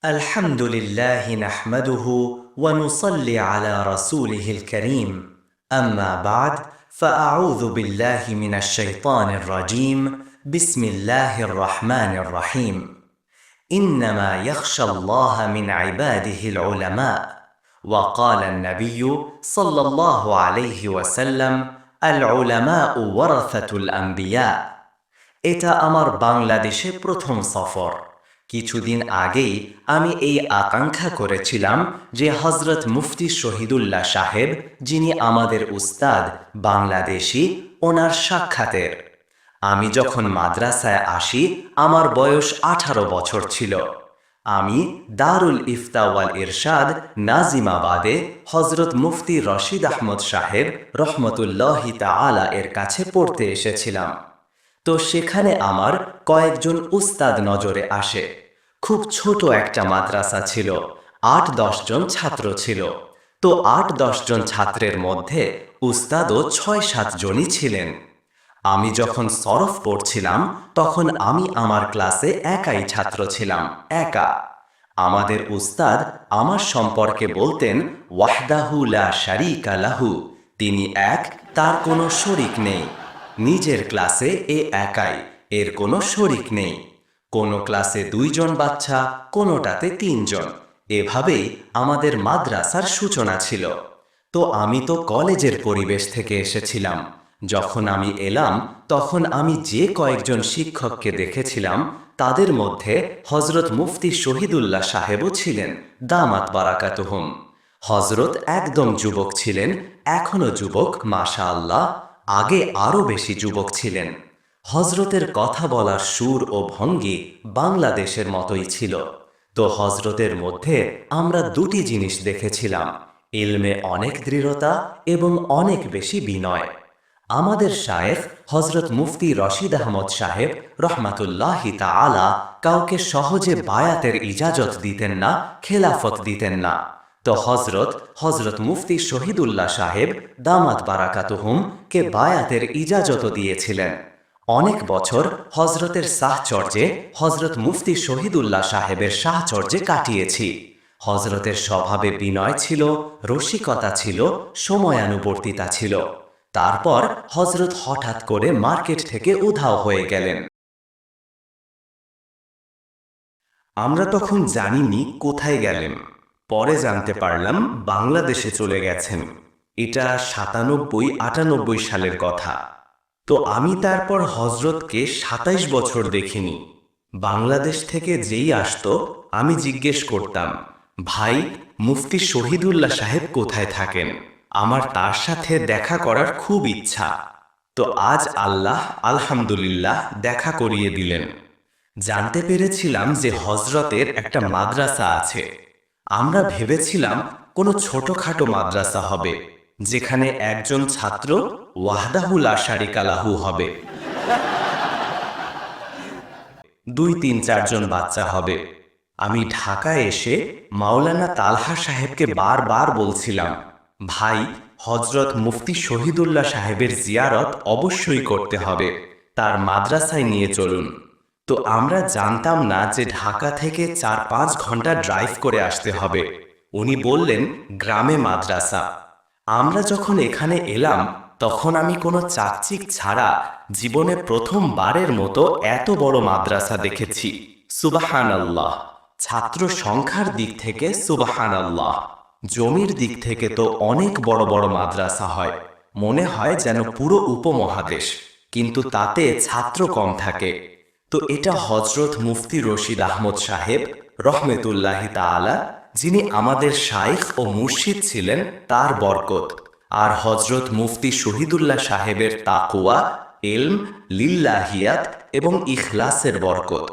الحمد لله نحمده ونصلي على رسوله الكريم أما بعد فأعوذ بالله من الشيطان الرجيم بسم الله الرحمن الرحيم إنما يخشى الله من عباده العلماء وقال النبي صلى الله عليه وسلم العلماء ورثة الأنبياء এটা আমার বাংলাদেশে প্রথম সফর। কিছুদিন আগেই আমি এই আকাঙ্ক্ষা করেছিলাম যে হযরত মুফতি শহীদুল্লাহ সাহেব, যিনি আমাদের উস্তাদ, বাংলাদেশি, ওনার সাক্ষাতের। আমি যখন মাদ্রাসায় আসি আমার বয়স 18 বছর ছিল। আমি দারুল ইফতা ওয়াল ইরশাদ নাজিমাবাদে হযরত মুফতি রশিদ আহমদ সাহেব রহমতুল্লাহি তাআলা এর কাছে পড়তে এসেছিলাম। তো সেখানে আমার কয়েকজন উস্তাদ নজরে আসে। খুব ছোট একটা মাদ্রাসা ছিল, 8-10 জন ছাত্র ছিল। তো 8-10 জন ছাত্রের মধ্যে উস্তাদও 6-7 জনই ছিলেন। আমি যখন সরফ পড়ছিলাম তখন আমি আমার ক্লাসে একাই ছাত্র ছিলাম, একা। আমাদের উস্তাদ আমার সম্পর্কে বলতেন ওয়াহদাহু লা শারীকা লাহু, তিনি এক, তার কোনো শরীক নেই। নিজের ক্লাসে এ একাই, এর কোনো শরীক নেই। কোনো ক্লাসে 2 জন বাচ্চা, কোনোটাতে 3 জন। এভাবেই আমাদের মাদ্রাসার সূচনা ছিল। তো আমি তো কলেজের পরিবেশ থেকে এসেছিলাম। যখন আমি এলাম তখন আমি যে কয়েকজন শিক্ষককে দেখেছিলাম তাদের মধ্যে হযরত মুফতি শহীদুল্লাহ সাহেবও ছিলেন, দামাত বারাকাতুহুম। হযরত একদম যুবক ছিলেন, এখনো যুবক মাশাআল্লাহ, আগে আরো বেশি যুবক ছিলেন। হযরতের কথা বলার সুর ও ভঙ্গি বাংলাদেশের মতোই ছিল। তো হযরতের মধ্যে আমরা 2টি জিনিস দেখেছিলাম, ইলমে অনেক দৃঢ়তা এবং অনেক বেশি বিনয়। আমাদের শায়েখ হযরত মুফতি রশিদ আহমদ সাহেব রহমাতুল্লাহি তাআলা কাউকে সহজে বায়াতের ইজাজত দিতেন না, খেলাফত দিতেন না। তো হযরত মুফতি শহীদুল্লাহ সাহেব দামাত বারাকাতুহুম কে বায়াতের ইজাজত দিয়েছিলেন। অনেক বছর হযরতের সাহচর্যে, হযরত মুফতি শহীদুল্লাহ সাহেবের সাহচর্যে কাটিয়েছি। হযরতের স্বভাবে বিনয় ছিল, রসিকতা ছিল, সময়ানুবর্তিতা ছিল। তারপর হযরত হঠাৎ করে মার্কেট থেকে উধাও হয়ে গেলেন। আমরা তখন জানিনি কোথায় গেলেন। পরে জানতে পারলাম বাংলাদেশে চলে গেছেন। এটা 97-98 সালের কথা। তো আমি তারপর হযরতকে 27 বছর দেখিনি। বাংলাদেশ থেকে যেই আসতো আমি জিজ্ঞেস করতাম, ভাই মুফতি শহীদুল্লাহ সাহেব কোথায় থাকেন? আমার তার সাথে দেখা করার খুব ইচ্ছা। তো আজ আল্লাহ আলহামদুলিল্লাহ দেখা করিয়ে দিলেন। জানতে পেরেছিলাম যে হযরতের একটা মাদ্রাসা আছে। আমরা ভেবেছিলাম কোনো ছোটখাটো মাদ্রাসা হবে, যেখানে একজন ছাত্র ওয়াহদাহু লা শারীকা লাহু হবে, 2-3-4 জন বাচ্চা হবে। আমি ঢাকায় এসে মাওলানা তালহা সাহেবকে বারবার বলছিলাম, ভাই হযরত মুফতি শহীদুল্লাহ সাহেবের জিয়ারত অবশ্যই করতে হবে, তার মাদ্রাসায় নিয়ে চলুন। তো আমরা জানতাম না যে ঢাকা থেকে 4-5 ঘন্টা ড্রাইভ করে আসতে হবে। উনি বললেন গ্রামে মাদ্রাসা। আমরা যখন এখানে এলাম তখন আমি কোনো চাকচিক ছাড়া জীবনে প্রথমবারের মতো এত বড় মাদ্রাসা দেখেছি। সুবহানাল্লাহ। ছাত্র সংখ্যার দিক থেকে সুবহানাল্লাহ। জমির দিক থেকে তো অনেক বড় বড় মাদ্রাসা হয়, মনে হয় যেন পুরো উপমহাদেশ, কিন্তু তাতে ছাত্র কম থাকে। তো এটা হযরত মুফতি রশিদ আহমদ সাহেব রহমতুল্লাহি তাআলা, যিনি আমাদের শাইখ ও মুর্শিদ ছিলেন, তার বরকত। আর হযরত মুফতি শহীদুল্লাহ সাহেবের তাকওয়া, ইলম, লিল্লাহিয়াত এবং ইখলাসের বরকত,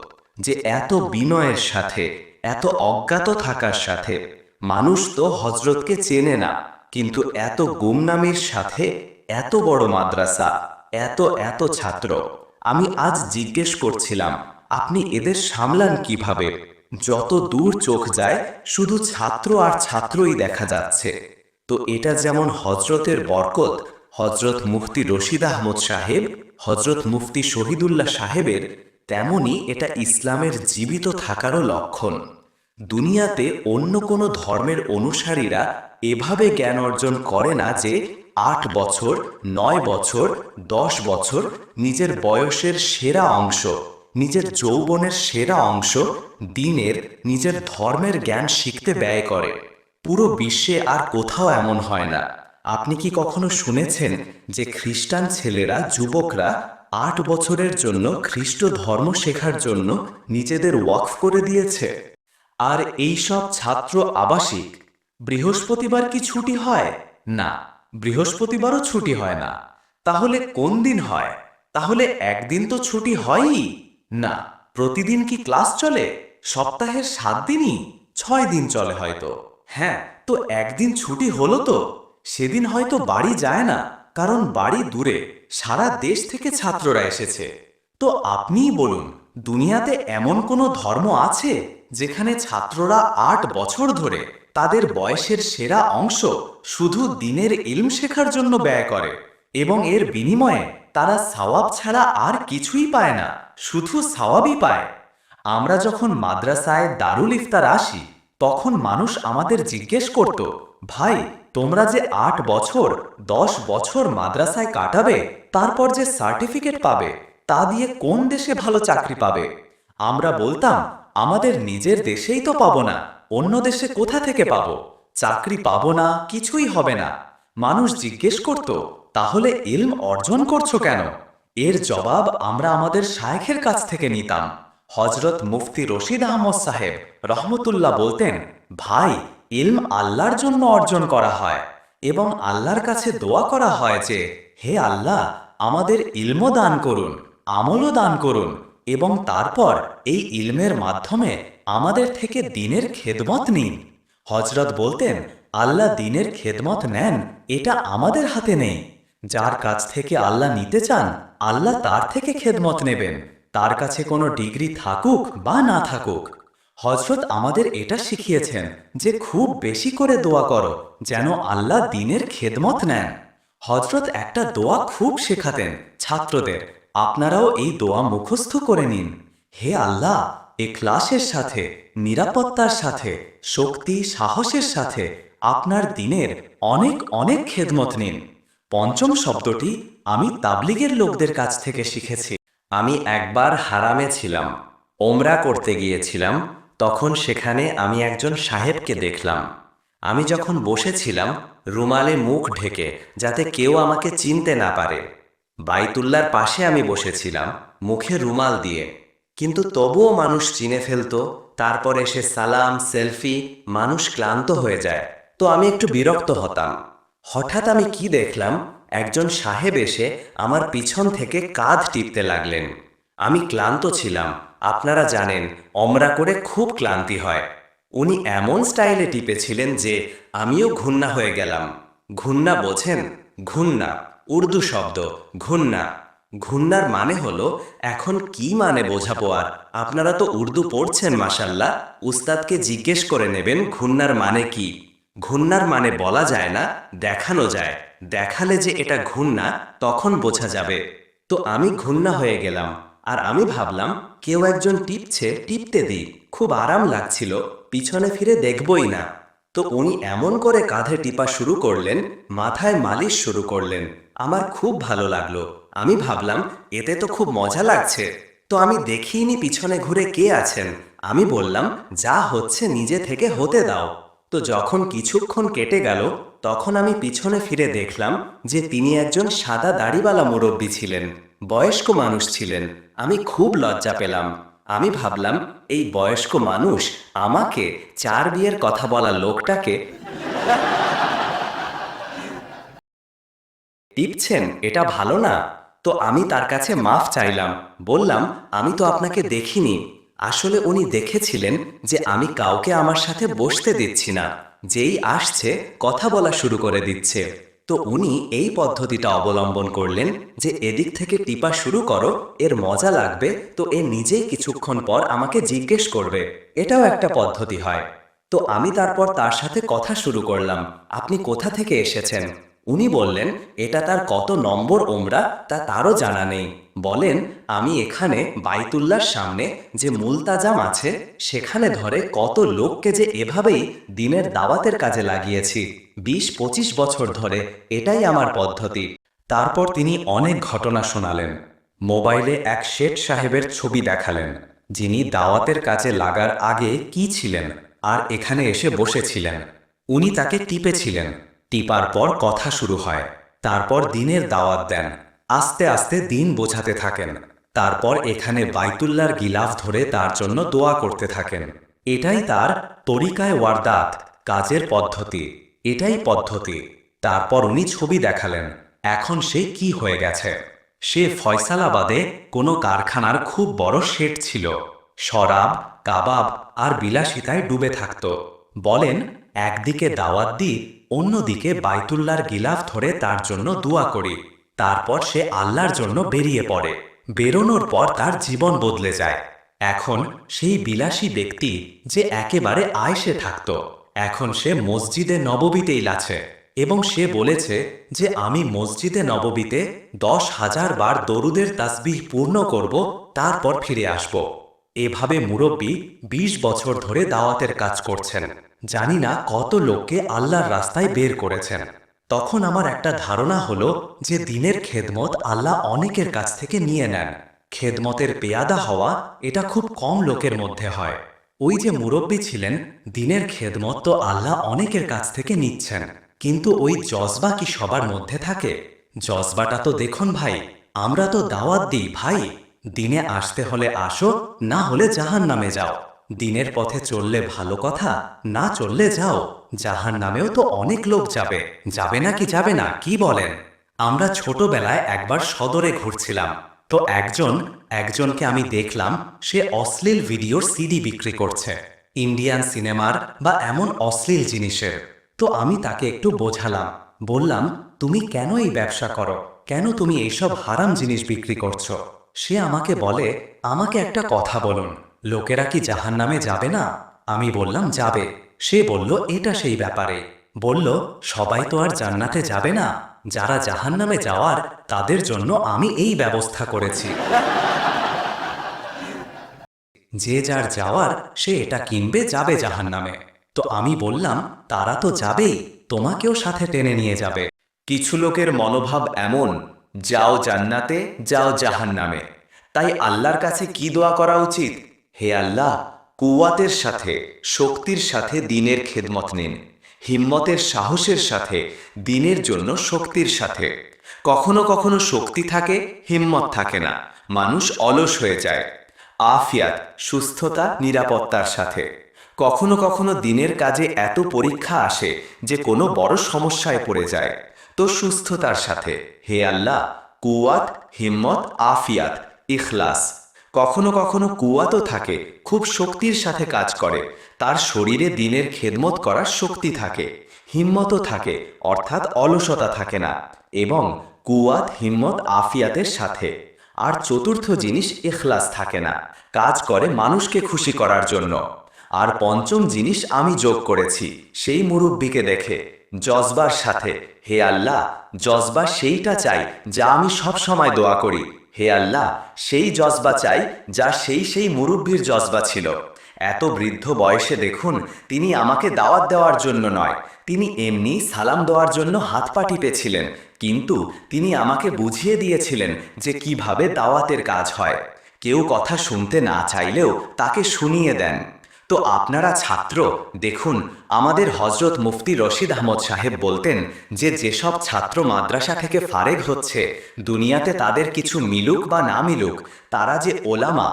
যে এত বিনয়ের সাথে, এত অজ্ঞাত থাকার সাথে। মানুষ তো হযরতকে চেনে না, কিন্তু এত গুমনামির সাথে এত বড় মাদ্রাসা, এত এত ছাত্র। আমি আজ জিজ্ঞেস করছিলাম, আপনি এদের সামলান কিভাবে? যত দূর চোখ যায় শুধু ছাত্র আর ছাত্রই দেখা যাচ্ছে। তো এটা যেমন হযরতের বরকত, হযরত মুফতি রশিদ আহমদ সাহেব, হযরত মুফতি শহীদুল্লাহ সাহেবের, তেমনি এটা ইসলামের জীবিত থাকারও লক্ষণ। দুনিয়াতে অন্য কোনো ধর্মের অনুসারীরা এভাবে জ্ঞান অর্জন করে না যে 8 বছর, 9 বছর, 10 বছর নিজের বয়সের সেরা অংশ, নিজের যৌবনের সেরা অংশ দিনের, নিজের ধর্মের জ্ঞান শিখতে ব্যয় করে। পুরো বিশ্বে আর কোথাও এমন হয় না। আপনি কি কখনো শুনেছেন যে খ্রিস্টান ছেলেরা, যুবকরা 8 বছরের জন্য খ্রিস্ট ধর্ম শেখার জন্য নিজেদের ওয়াকফ করে দিয়েছে? আর এই সব ছাত্র আবাসিক। বৃহস্পতিবার কি ছুটি হয়? না, বৃহস্পতিবারও ছুটি হয় না। তাহলে কোন দিন হয়? তাহলে একদিন তো ছুটি হয়ই না। প্রতিদিন কি ক্লাস চলে? সপ্তাহের 7 দিনই? 6 দিন চলে হয়তো। হ্যাঁ, তো একদিন ছুটি হলো তো। সেদিন হয়তো বাড়ি যায় না, কারণ বাড়ি দূরে, সারা দেশ থেকে ছাত্ররা এসেছে। তো আপনিই বলুন, দুনিয়াতে এমন কোনো ধর্ম আছে যেখানে ছাত্ররা 8 বছর ধরে তাদের বয়সের সেরা অংশ শুধু দিনের ইলম শেখার জন্য ব্যয় করে, এবং এর বিনিময়ে তারা সওয়াব ছাড়া আর কিছুই পায় না, শুধু সওয়াবই পায়? আমরা যখন মাদ্রাসায় দারুল ইফতার আসি, তখন মানুষ আমাদের জিজ্ঞেস করত, ভাই, তোমরা যে 8 বছর, 10 বছর মাদ্রাসায় কাটাবে, তারপর যে সার্টিফিকেট পাবে, তা দিয়ে কোন দেশে ভালো চাকরি পাবে? আমরা বলতাম, আমাদের নিজের দেশেই তো পাবো না, অন্য দেশে কোথা থেকে পাবো? চাকরি পাবো না, কিছুই হবে না। মানুষ জিজ্ঞেস করত, তাহলে ইলম অর্জন করছো কেন? এর জবাব আমরা আমাদের শায়েখের কাছ থেকে নিতাম। হযরত মুফতি রশিদ আহমদ সাহেব রহমতুল্লাহ বলতেন, ভাই, ইলম আল্লাহর জন্য অর্জন করা হয়, এবং আল্লাহর কাছে দোয়া করা হয় যে, হে আল্লাহ, আমাদের ইলমও দান করুন, আমলও দান করুন, এবং তারপর এই ইলমের মাধ্যমে আমাদের থেকে দ্বীনের খেদমত নিন। হযরত বলতেন, আল্লাহ দ্বীনের খেদমত নেন, এটা আমাদের হাতে নেই। যার কাছ থেকে আল্লাহ নিতে চান, আল্লাহ তার থেকে খেদমত নেবেন, তার কাছে কোনো ডিগ্রি থাকুক বা না থাকুক। হযরত আমাদের এটা শিখিয়েছেন যে খুব বেশি করে দোয়া করো, যেন আল্লাহ দ্বীনের খেদমত নেন। হযরত একটা দোয়া খুব শেখাতেন ছাত্রদের, আপনারাও এই দোয়া মুখস্থ করে নিন। হে আল্লাহ, ইখলাসের সাথে, নিরাপত্তার সাথে, শক্তি সাহসের সাথে আপনার দ্বীনের অনেক অনেক খেদমত নিন। পঞ্চম শব্দটি আমি তাবলিগের লোকদের কাছ থেকে শিখেছি। আমি একবার হারামে ছিলাম, ওমরা করতে গিয়েছিলাম। তখন সেখানে আমি একজন সাহেবকে দেখলাম। আমি যখন বসেছিলাম, রুমালে মুখ ঢেকে, যাতে কেউ আমাকে চিনতে না পারে। বাইতুল্লার পাশে আমি বসেছিলাম, মুখে রুমাল দিয়ে, কিন্তু তবুও মানুষ চিনে ফেলতো। তারপর এসে সালাম, সেলফি, মানুষ ক্লান্ত হয়ে যায়, তো আমি একটু বিরক্ত হতাম। হঠাৎ আমি কি দেখলাম, একজন সাহেব এসে আমার পিছন থেকে কাঁধ টিপতে লাগলেন। আমি ক্লান্ত ছিলাম, আপনারা জানেন ওমরা করে খুব ক্লান্তি হয়। উনি এমন স্টাইলে টিপেছিলেন যে আমিও ঘুন্না হয়ে গেলাম। ঘুন্না বোঝেন? ঘুন্না উর্দু শব্দ, ঘুন্না। ঘুন্নার মানে হলো, এখন কি মানে বোঝাবো আর, আপনারা তো উর্দু পড়ছেন মাশাল্লাহ, উস্তাদকে জিজ্ঞেস করে নেবেন ঘুন্নার মানে কি। ঘুন্নার মানে বলা যায় না, দেখানো যায়। দেখালে যে এটা ঘুন্না, তখন বোঝা যাবে। তো আমি ঘুন্না হয়ে গেলাম, আর আমি ভাবলাম কেউ একজন টিপছে, টিপতে দিই, খুব আরাম লাগছিল, পিছনে ফিরে দেখবই না। তো উনি এমন করে কাঁধে টিপা শুরু করলেন, মাথায় মালিশ শুরু করলেন। আমার খুব ভালো লাগলো। আমি ভাবলাম এতে তো খুব মজা লাগছে। তো আমি দেখিনি পিছনে ঘুরে কে আছেন। আমি বললাম, যা হচ্ছে নিজে থেকে হতে দাও। তো যখন কিছুক্ষণ কেটে গেল, তখন আমি পিছনে ফিরে দেখলাম যে তিনি একজন সাদা দাড়িওয়ালা মুরব্বী ছিলেন, বয়স্ক মানুষ ছিলেন। আমি খুব লজ্জা পেলাম। আমি ভাবলাম, এই বয়স্ক মানুষ আমাকে, 4 বিয়ের কথা বলা লোকটাকে টিপছেন, এটা ভালো না। তো আমি তার কাছে মাফ চাইলাম, বললাম, আমি তো আপনাকে দেখিনি। আসলে উনি দেখেছিলেন যে আমি কাউকে আমার সাথে বসতে দিচ্ছি না, যেই আসছে কথা বলা শুরু করে দিচ্ছে। তো উনি এই পদ্ধতিটা অবলম্বন করলেন যে এদিক থেকে টিপা শুরু করো, এর মজা লাগবে, তো এ নিজেই কিছুক্ষণ পর আমাকে জিজ্ঞেস করবে। এটাও একটা পদ্ধতি হয়। তো আমি তারপর তার সাথে কথা শুরু করলাম, আপনি কোথা থেকে এসেছেন? উনি বললেন এটা তার কত নম্বর ওমরা তা তারও জানা নেই। বলেন, আমি এখানে বাইতুল্লাহর সামনে যে মুলতাজাম আছে সেখানে ধরে কত লোককে যে এভাবেই দ্বীনের দাওয়াতের কাজে লাগিয়েছি, 20-25 বছর ধরে এটাই আমার পদ্ধতি। তারপর তিনি অনেক ঘটনা শোনালেন। মোবাইলে এক শেঠ সাহেবের ছবি দেখালেন, যিনি দাওয়াতের কাজে লাগার আগে কি ছিলেন আর এখানে এসে বসেছিলেন। উনি তাকে টিপেছিলেন। টিপার পর কথা শুরু হয়। তারপর দ্বীনের দাওয়াত দেন। আস্তে আস্তে দ্বীন বোঝাতে থাকেন। তারপর এখানে বাইতুল্লাহর গিলাফ ধরে তার জন্য দোয়া করতে থাকেন। এটাই তার তরিকায় ওয়ারদাত, কাজের পদ্ধতি। এটাই পদ্ধতি। তারপর উনি ছবি দেখালেন। এখন সে কি হয়ে গেছে? সে ফয়সালাবাদে কোনো কারখানার খুব বড় শেড ছিল। শরাব, কাবাব আর বিলাসিতায় ডুবে থাকত। বলেন, একদিকে দাওয়াত দিই, অন্যদিকে বাইতুল্লাহর গিলাফ ধরে তার জন্য দোয়া করি। তারপর সে আল্লাহর জন্য বেরিয়ে পড়ে। বেরোনোর পর তার জীবন বদলে যায়। এখন সেই বিলাসী ব্যক্তি যে একেবারে আয়েশে থাকত, এখন সে মসজিদে নববীতেই আছে এবং সে বলেছে যে আমি মসজিদে নববীতে 10,000 বার দরুদের তাসবিহ পূর্ণ করব, তারপর ফিরে আসব। এভাবে মুরব্বী 20 বছর ধরে দাওয়াতের কাজ করছেন। জানি না কত লোককে আল্লাহর রাস্তায় বের করেছেন। তখন আমার একটা ধারণা হলো যে দ্বীনের খেদমত আল্লাহ অনেকের কাছ থেকে নিয়ে নেন। খেদমতের পেয়াদা হওয়া এটা খুব কম লোকের মধ্যে হয়। ওই যে মুরব্বী ছিলেন, দ্বীনের খেদমত তো আল্লাহ অনেকের কাছ থেকে নিচ্ছেন, কিন্তু ওই জজবা কি সবার মধ্যে থাকে? জজবাটা তো দেখুন ভাই, আমরা তো দাওয়াত দিই ভাই, দ্বীনে আসতে হলে আসো, না হলে জাহান্নামে যাও। দ্বীনের পথে চললে ভালো কথা, না চললে যাও। জাহান্নামেও তো অনেক লোক যাবে, যাবে না কি যাবে না, কি বলেন? আমরা ছোটবেলায় একবার সদরে ঘুরছিলাম, তো একজনকে আমি দেখলাম, সে অশ্লীল ভিডিওর সিডি বিক্রি করছে, ইন্ডিয়ান সিনেমার বা এমন অশ্লীল জিনিসের। তো আমি তাকে একটু বোঝালাম, বললাম, তুমি কেন এই ব্যবসা করো? কেন তুমি এইসব হারাম জিনিস বিক্রি করছো? সে আমাকে বলে, আমাকে একটা কথা বলুন, লোকেরা কি জাহান্নামে যাবে না? আমি বললাম যাবে। সে বলল, এটা সেই ব্যাপারে। বলল, সবাই তো আর জান্নাতে যাবে না, যারা জাহান্নামে যাওয়ার তাদের জন্য আমি এই ব্যবস্থা করেছি। যে যার যাওয়ার সে এটা কিনবে, যাবে জাহান্নামে। তো আমি বললাম, তারা তো যাবেই, তোমাকেও সাথে টেনে নিয়ে যাবে। কিছু লোকের মনোভাব এমন, যাও জান্নাতে, যাও জাহান্নামে। তাই আল্লাহর কাছে কি দোয়া করা উচিত? হে আল্লাহ, কুওয়াতের সাথে, শক্তির সাথে দ্বীনের খেদমত নিন। হিম্মতের, সাহসের সাথে, দ্বীনের জন্য শক্তির সাথে। কখনো কখনো শক্তি থাকে, হিম্মত থাকে না, মানুষ অলস হয়ে যায়। আফিয়াত, সুস্থতা, নিরাপত্তার সাথে। কখনো কখনো দ্বীনের কাজে এত পরীক্ষা আসে যে কোনো বড় সমস্যায় পড়ে যায়, তো সুস্থতার সাথে। হে আল্লাহ, কুওয়াত, হিম্মত, আফিয়াত, ইখলাস। কখনো কখনো কুওয়াতও থাকে, খুব শক্তির সাথে কাজ করে, তার শরীরে দ্বীনের খেদমত করার শক্তি থাকে। হিম্মতও থাকে, অর্থাৎ অলসতা থাকে না। এবং কুওয়াত, হিম্মত, আফিয়াতের সাথে। আর চতুর্থ জিনিস, ইখলাস থাকে না, কাজ করে মানুষকে খুশি করার জন্য। আর পঞ্চম জিনিস আমি যোগ করেছি সেই মুরব্বিকে দেখে, জজবার সাথে। হে আল্লাহ, জজবা সেইটা চাই যা আমি সব সময় দোয়া করি। হে আল্লাহ, সেই জজবা চাই যা সেই মুরব্বির জজবা ছিল। এত বৃদ্ধ বয়সে দেখুন, তিনি আমাকে দাওয়াত দেওয়ার জন্য নয়, তিনি এমনি সালাম দেওয়ার জন্য হাত পা টিপেছিলেন, কিন্তু তিনি আমাকে বুঝিয়ে দিয়েছিলেন যে কিভাবে দাওয়াতের কাজ হয়। কেউ কথা শুনতে না চাইলেও তাকে শুনিয়ে দেন। তো আপনারা ছাত্র, দেখুন, আমাদের হযরত মুফতি রশিদ আহমদ সাহেব বলতেন যে যেসব ছাত্র মাদ্রাসা থেকে ফারেগ হচ্ছে, দুনিয়াতে তাদের কিছু মিলুক বা না মিলুক, তারা যে ওলামা।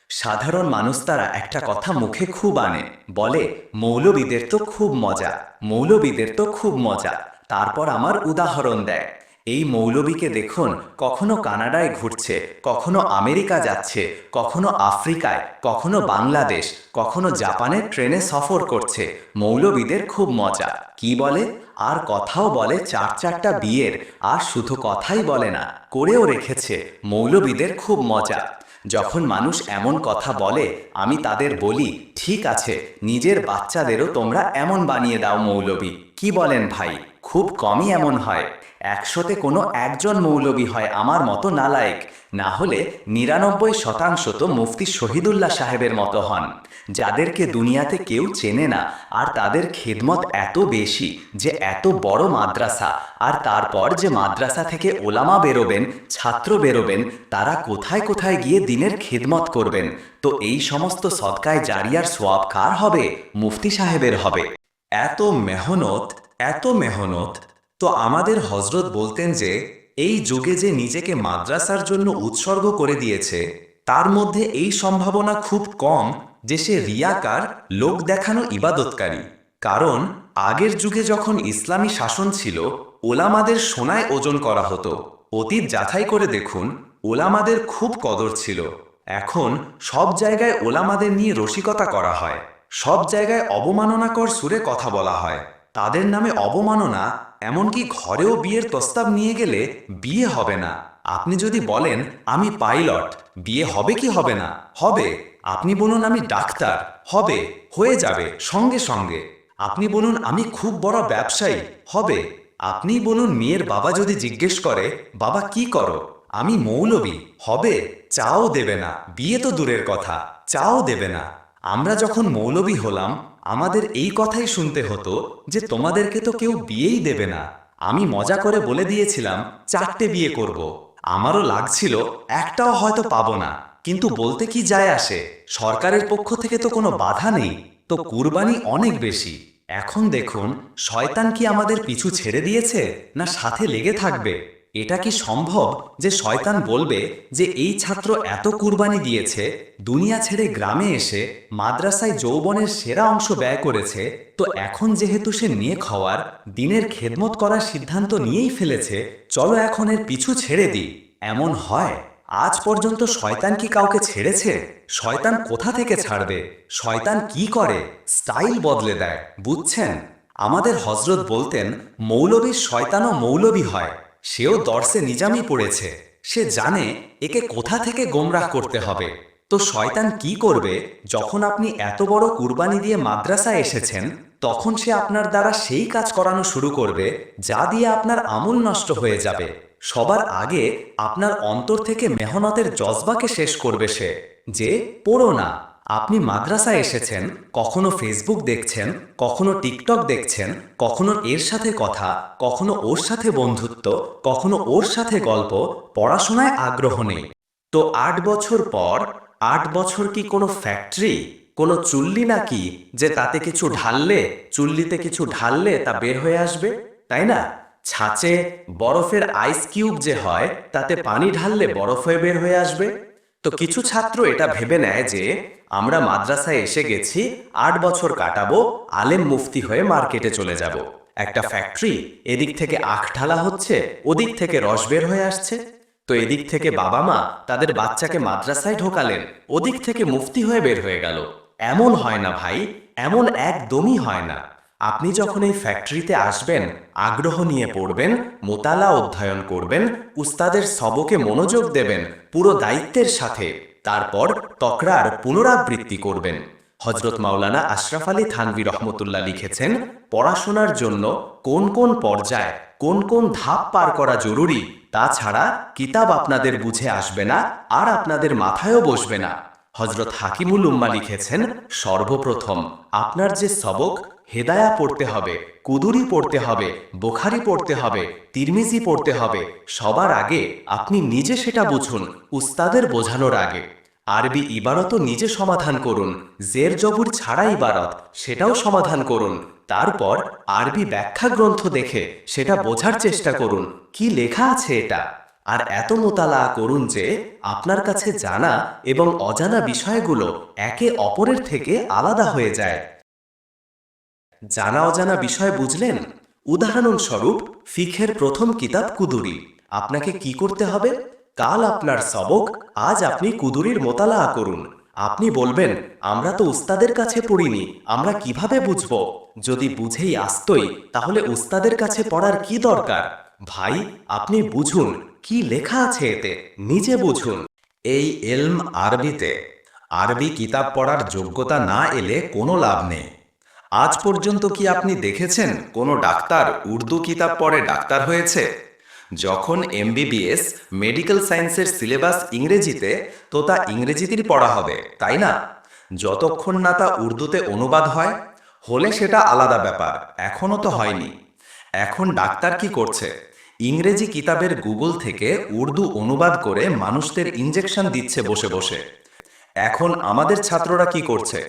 সাধারণ মানুষ তারা একটা কথা মুখে খুব আনে, বলে, মৌলবীদের তো খুব মজা, মৌলবীদের তো খুব মজা। তারপর আমার উদাহরণ দেয়। এই মৌলবীকে দেখুন, কখনো কানাডায় ঘুরছে, কখনো আমেরিকা যাচ্ছে, কখনো আফ্রিকায়, কখনো বাংলাদেশ, কখনো জাপানের ট্রেনে সফর করছে। মৌলবীদের খুব মজা। কি বলে? আর কথাও বলে 4-4টা বিয়ের। আর শুধু কথাই বলে না, করেও রেখেছে। মৌলবীদের খুব মজা। যখন মানুষ এমন কথা বলে, আমি তাদের বলি, ঠিক আছে, নিজের বাচ্চাদেরও তোমরা এমন বানিয়ে দাও মৌলবী। কি বলেন ভাই? খুব খুব কমই এমন হয়। 100তে কোনো একজন মৌলবী হয় আমার মতো নালায়েক, না হলে 99% তো মুফতি শহীদুল্লাহ সাহেবের মতো হন, যাদেরকে দুনিয়াতে কেউ চেনে না, আর তাদের খেদমত এত বেশি যে এত বড় মাদ্রাসা, আর তারপর যে মাদ্রাসা থেকে ওলামা বেরোবেন, ছাত্র বেরোবেন, তারা কোথায় কোথায় গিয়ে দিনের খেদমত করবেন। তো এই সমস্ত সদকায় জারিয়ার সোয়াব কার হবে? মুফতি সাহেবের হবে। এত মেহনত, এত মেহনত। তো আমাদের হজরত বলতেন যে এই যুগে যে নিজেকে মাদ্রাসার জন্য উৎসর্গ করে দিয়েছে, তার মধ্যে এই সম্ভাবনা খুব কম যে সে রিয়াকার, লোক দেখানো ইবাদতকারী। কারণ আগের যুগে যখন ইসলামী শাসন ছিল, ওলামাদের সোনায় ওজন করা হতো। অতীত যাচাই করে দেখুন, ওলামাদের খুব কদর ছিল। এখন সব জায়গায় ওলামাদের নিয়ে রসিকতা করা হয়, সব জায়গায় অবমাননাকর সুরে কথা বলা হয়, তাদের নামে অবমাননা। এমনকি ঘরেও বিয়ের প্রস্তাব নিয়ে গেলে বিয়ে হবে না। আপনি যদি বলেন আমি পাইলট, বিয়ে হবে কি হবে না? হবে। আপনি বলুন আমি ডাক্তার, হবে, হয়ে যাবে সঙ্গে সঙ্গে। আপনি বলুন আমি খুব বড় ব্যবসায়ী, হবে। আপনি বলুন মেয়ের বাবা যদি জিজ্ঞেস করে বাবা কি করো, আমি মৌলবী, হবে। চাও দেবে না, বিয়ে তো দূরের কথা, চাও দেবে না। আমরা যখন মৌলবী হলাম, আমাদের এই কথাই শুনতে হতো যে তোমাদেরকে তো কেউ বিয়েই দেবে না। আমি মজা করে বলে দিয়েছিলাম 4টে বিয়ে করব। আমারও লাগছিল একটাও হয়তো পাবো না, কিন্তু বলতে কি যায় আসে, সরকারের পক্ষ থেকে তো কোনো বাধা নেই, তো কুরবানি অনেক বেশি। এখন দেখুন, শয়তান কি আমাদের পিছু ছেড়ে দিয়েছে, না সাথে লেগে থাকবে? এটা কি সম্ভব যে শয়তান বলবে যে এই ছাত্র এত কুরবানি দিয়েছে, দুনিয়া ছেড়ে গ্রামে এসে মাদ্রাসায় যৌবনের সেরা অংশ ব্যয় করেছে, তো এখন যেহেতু সে নেক হওয়ার, দিনের খেদমত করার সিদ্ধান্ত নিয়েই ফেলেছে, চলো এখন এর পিছু ছেড়ে দিই। এমন হয়? আজ পর্যন্ত শয়তান কি কাউকে ছেড়েছে? শয়তান কোথা থেকে ছাড়বে? শয়তান কি করে? স্টাইল বদলে দেয়, বুঝছেন? আমাদের হজরত বলতেন মৌলবীর শয়তানও মৌলবী হয়। সেও দর্সে নিজামি পড়েছে, সে জানে একে কোথা থেকে গোমরাহ করতে হবে। তো শয়তান কি করবে? যখন আপনি এত বড় কুরবানি দিয়ে মাদ্রাসায় এসেছেন, তখন সে আপনার দ্বারা সেই কাজ করানো শুরু করবে যা দিয়ে আপনার আমল নষ্ট হয়ে যাবে। সবার আগে আপনার অন্তর থেকে মেহনতের জজবাকে শেষ করবে সে, যে পড়ো না। আপনি মাদ্রাসায় এসেছেন, কখনো ফেসবুক দেখছেন, কখনো টিকটক দেখছেন, কখনো এর সাথে কথা, কখনো ওর সাথে বন্ধুত্ব, কখনো ওর সাথে গল্প, পড়াশোনায় আগ্রহ নেই। তো 8 বছর পর, 8 বছর কি কোনো ফ্যাক্টরি, কোনো চুল্লি নাকি যে তাতে কিছু ঢাললে, চুল্লিতে কিছু ঢাললে তা বের হয়ে আসবে, তাই না? ছাঁচে বরফের আইস কিউব যে হয়, তাতে পানি ঢাললে বরফ হয়ে বের হয়ে আসবে। তো কিছু ছাত্র এটা ভেবে নেয় যে আমরা মাদ্রাসায় এসে গেছি, 8 বছর কাটাবো, আলেম মুফতি হয়ে মার্কেটে চলে যাব। একটা ফ্যাক্টরি, এদিক থেকে আখ ঢালা হচ্ছে, ওদিক থেকে রস বের হয়ে আসছে। তো এদিক থেকে বাবা মা তাদের বাচ্চাকে মাদ্রাসায় ঢোকালেন, ওদিক থেকে মুফতি হয়ে বের হয়ে গেল। এমন হয় না ভাই, এমন একদমই হয় না। আপনি যখন এই ফ্যাক্টরিতে আসবেন, আগ্রহ নিয়ে পড়বেন, মোতালা অধ্যয়ন করবেন, উস্তাদের সবকে মনোযোগ দেবেন পুরো দায়িত্বের সাথে, তারপর তকরার পুনরাবৃত্তি করবেন। হজরত মাওলানা আশরাফ আলী থানভী রহমতুল্লাহ লিখেছেন, পড়াশোনার জন্য কোন কোন পর্যায়, কোন কোন ধাপ পার করা জরুরি, তাছাড়া কিতাব আপনাদের বুঝে আসবে না, আর আপনাদের মাথায়ও বসবে না। হজরত হাকিমুল উম্মা লিখেছেন, সর্বপ্রথম আপনার যে সবক, হেদায়া পড়তে হবে, কুদুরি পড়তে হবে, বুখারি পড়তে হবে, তিরমিজি পড়তে হবে, সবার আগে আপনি নিজে সেটা বুঝুন, উস্তাদের বোঝানোর আগে। আরবি ইবারতও নিজে সমাধান করুন, জের জবর ছাড়া ইবারত সেটাও সমাধান করুন। তারপর আরবি ব্যাখ্যা গ্রন্থ দেখে সেটা বোঝার চেষ্টা করুন কি লেখা আছে এটা। আর এত মোতালা করুন যে আপনার কাছে জানা এবং অজানা বিষয়গুলো একে অপরের থেকে আলাদা হয়ে যায়। জানা অজানা বিষয় বুঝলেন? উদাহরণস্বরূপ ফিখের প্রথম কিতাব কুদুরি। আপনাকে কি করতে হবে? কাল আপনার সবক, আজ আপনি কুদুরির মোতালা করুন। আপনি বলবেন আমরা তো উস্তাদের কাছে পড়িনি, আমরা কিভাবে বুঝবো? যদি বুঝেই আসতই, তাহলে উস্তাদের কাছে পড়ার কি দরকার? ভাই, আপনি বুঝুন কি লেখা আছে এতে, নিজে বুঝুন। এই ইলম আরবিতে। আরবি কিতাব পড়ার যোগ্যতা না এলে কোনো লাভ নেই। আজ পর্যন্ত কি আপনি দেখেছেন কোনো ডাক্তার উর্দু কিতাব পড়ে ডাক্তার হয়েছে? যখন এমবিবিএস মেডিকেল সায়েন্সের সিলেবাস ইংরেজিতে, তো তা ইংরেজিতেই পড়া হবে, তাই না? যতক্ষণ না তা উর্দুতে অনুবাদ হয়, হলে সেটা আলাদা ব্যাপার। এখনো তো হয়নি। এখন ডাক্তার কি করছে? ইংরেজি কিতাবের গুগল থেকে উর্দু অনুবাদ করে মানুষদের ইনজেকশন দিচ্ছে বসে বসে। এখন আমাদের ছাত্ররা কি করছে?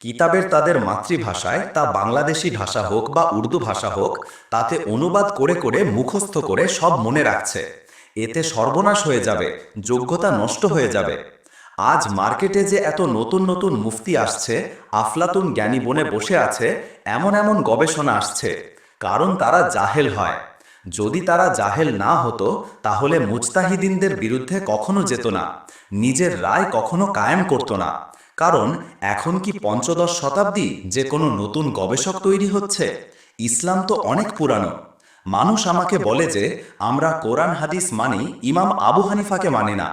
কিতাবের তাদের মাতৃভাষায়, তা বাংলাদেশি ভাষা হোক বা উর্দু ভাষা হোক, তাতে অনুবাদ করে করে মুখস্থ করে সব মনে রাখছে। এতে সর্বনাশ হয়ে যাবে, যোগ্যতা নষ্ট হয়ে যাবে। আজ মার্কেটে যে এত নতুন নতুন মুফতি আসছে, আফলাতুন জ্ঞানী বনে বসে আছে, এমন এমন গবেষণা আসছে, কারণ তারা জাহেল হয়। যদি তারা জাহেল না হতো, তাহলে মুজতাহিদিনদের বিরুদ্ধে কখনো যেত না, নিজের রায় কখনো কায়েম করত না। কারণ এখন কি পঞ্চদশ শতাব্দী যে কোনো নতুন গবেষক তৈরি হচ্ছে? ইসলাম তো অনেক পুরানো। মানুষ আমাকে বলে যে আমরা কোরআন হাদিস মানি, ইমাম আবু হানিফাকে মানি না।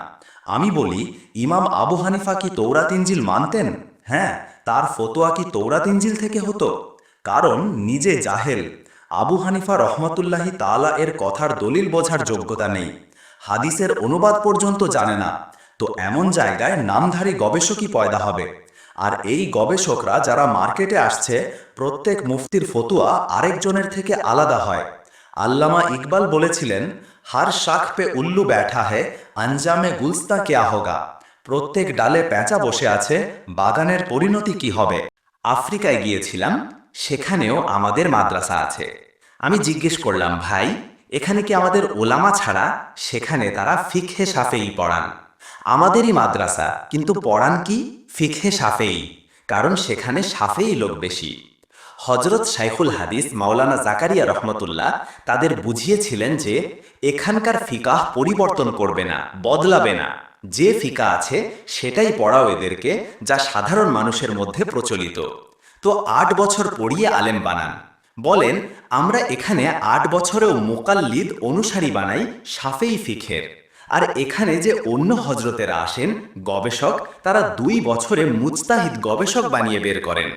আমি বলি, ইমাম আবু হানিফা কি তৌরাত ইনজিল মানতেন? হ্যাঁ, তার ফতোয়া কি তৌরাত ইনজিল থেকে হতো? কারণ নিজে জাহেল। আবু হানিফা রহমতুল্লাহি তাআলা এর কথার দলিল বোঝার যোগ্যতা নেই, হাদিসের অনুবাদ পর্যন্ত জানে না। তো এমন জায়গায় নামধারী গবেষকই পয়দা হবে। আর এই গবেষকরা যারা মার্কেটে আসছে, প্রত্যেক মুফতির ফতুয়া আরেকজনের থেকে আলাদা হয়। আল্লামা ইকবাল বলেছিলেন, হার শাখ পে উল্লু ব্যাঠা হে, আঞ্জামে গুলস্তা কেয়া হোগা। প্রত্যেক ডালে পেঁচা বসে আছে, বাগানের পরিণতি কি হবে? আফ্রিকায় গিয়েছিলাম, সেখানেও আমাদের মাদ্রাসা আছে। আমি জিজ্ঞেস করলাম, ভাই, এখানে কি আমাদের ওলামা ছাড়া? সেখানে তারা ফিকহে শাফেঈ পড়ান। আমাদেরই মাদ্রাসা, কিন্তু পড়ান কি? ফিকহে শাফেঈ। কারণ সেখানে শাফেঈ লোক বেশি। হজরত শাইখুল হাদিস মাওলানা জাকারিয়া রহমতুল্লাহ তাদের বুঝিয়েছিলেন যে এখানকার ফিকাহ পরিবর্তন করবে না, বদলাবে না। যে ফিকা আছে সেটাই পড়াও এদেরকে, যা সাধারণ মানুষের মধ্যে প্রচলিত। তো ৮ বছর পড়িয়ে আলেম বানান। বলেন, আমরা এখানে ৮ বছরেও মুকাল্লিদ অনুসারী বানাই শাফেঈ ফিকহের। আর এখানে যে অন্য হজরতেরা আসেন গবেষক, তারা ২ বছরে মুজতাহিদ গবেষক বানিয়ে বের করেন।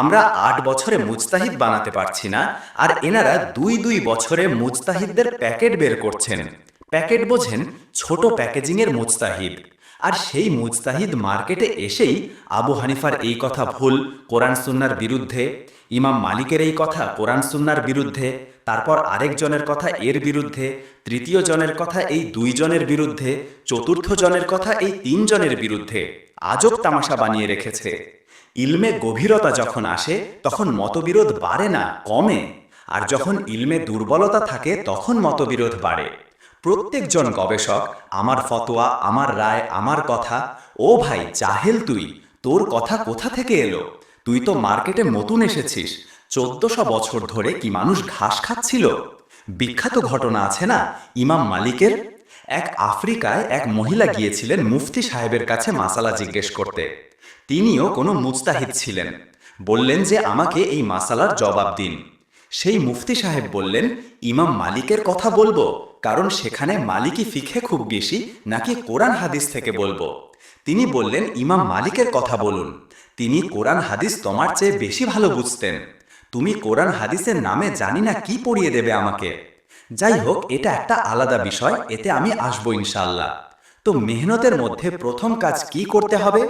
আমরা ৮ বছরে মুজতাহিদ বানাতে পারছি না, আর এনারা ২ বছরে মুজতাহিদদের প্যাকেট বের করছেন। প্যাকেট বোঝেন? ছোট প্যাকেজিংয়ের মুজতাহিদ। আর সেই মুজতাহিদ মার্কেটে এসেই আবু হানিফার এই কথা ভুল, কোরআন সুন্নাহর বিরুদ্ধে। ইমাম মালিকের এই কথা কোরআন সুন্নাহর বিরুদ্ধে। তারপর আরেকজনের কথা এর বিরুদ্ধে, তৃতীয় জনের কথা এই ২ জনের বিরুদ্ধে, চতুর্থ জনের কথা এই ৩ জনের বিরুদ্ধে। আজব তামাশা বানিয়ে রেখেছে। ইলমে গভীরতা যখন আসে, তখন মতবিরোধ বাড়ে না, কমে। আর যখন ইলমে দুর্বলতা থাকে, তখন মতবিরোধ বাড়ে। প্রত্যেকজন গবেষক আমার ফতোয়া, আমার রায়, আমার কথা। ও ভাই জাহেল তুই, তোর কথা কোথা থেকে এলো? তুই তো মার্কেটে নতুন এসেছিস। ১৪০০ বছর ধরে কি মানুষ ঘাস খাচ্ছিল? বিখ্যাত ঘটনা আছে না ইমাম মালিকের? এক আফ্রিকায় এক মহিলা গিয়েছিলেন মুফতি সাহেবের কাছে মাসালা জিজ্ঞেস করতে। তিনিও কোনো মুজতাহিদ ছিলেন। বললেন যে আমাকে এই মাসালার জবাব দিন। সেই মুফতি সাহেব বললেন, ইমাম মালিকের কথা বলবো, কারণ সেখানে মালিকি ফিকহে খুব বেশি, নাকি কোরআন হাদিস থেকে বলবো? তিনি বললেন, ইমাম মালিকের কথা বলুন। তিনি কোরআন হাদিস তোমার চেয়ে বেশি ভালো বুঝতেন। তুমি কোরআন হাদিসের নামে জানি না কি পড়িয়ে দেবে আমাকে। যাই হোক, এটা একটা আলাদা বিষয়, এতে আমি আসবো ইনশাআল্লাহ। তো মেহনতের মধ্যে প্রথম কাজ কি করতে হবে?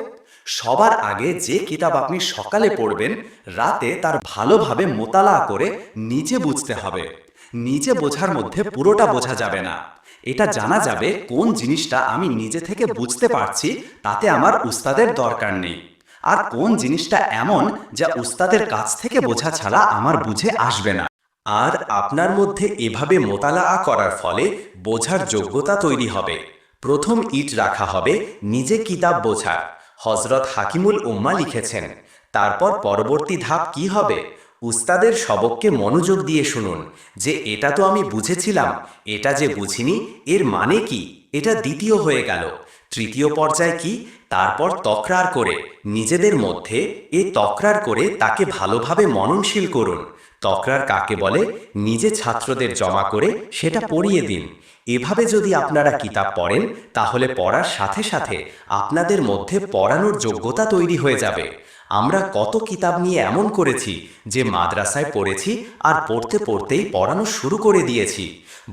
সবার আগে যে কিতাব আপনি সকালে পড়বেন, রাতে তার ভালোভাবে মোতালা করে নিজে বুঝতে হবে। নিজে বোঝার মধ্যে পুরোটা বোঝা যাবে না। এটা জানা যাবে কোন জিনিসটা আমি নিজে থেকে বুঝতে পারছি, তাতে আমার উস্তাদের দরকার নেই। আর কোন জিনিসটা এমন যা উস্তাদের কাছ থেকে বোঝা ছাড়া আমার বুঝে আসবে না। আর আপনার মধ্যে এভাবে মোতালাআ করার ফলে বোঝার যোগ্যতা তৈরি হবে। প্রথম ইট রাখা হবে নিজে কিতাব বোঝার। হযরত হাকিমুল উম্মাহ লিখেছেন। তারপর পরবর্তী ধাপ কি হবে? উস্তাদের সবককে মনোযোগ দিয়ে শুনুন, যে এটা তো আমি বুঝেছিলাম, এটা যে বুঝিনি এর মানে কি, এটা দ্বিতীয় হয়ে গেল। তৃতীয় পর্যায় কি? তারপর তকরার করে নিজেদের মধ্যে তকরার করে তাকে ভালোভাবে মননশীল করুন। তকরার কাকে বলে? নিজে ছাত্রদের জমা করে সেটা পড়িয়ে দিন। এভাবে যদি আপনারা কিতাব পড়েন, তাহলে পড়ার সাথে সাথে আপনাদের মধ্যে পড়ানোর যোগ্যতা তৈরি হয়ে যাবে। আমরা কত কিতাব নিয়ে এমন করেছি যে মাদ্রাসায় পড়েছি আর পড়তে পড়তেই পড়ানো শুরু করে দিয়েছি।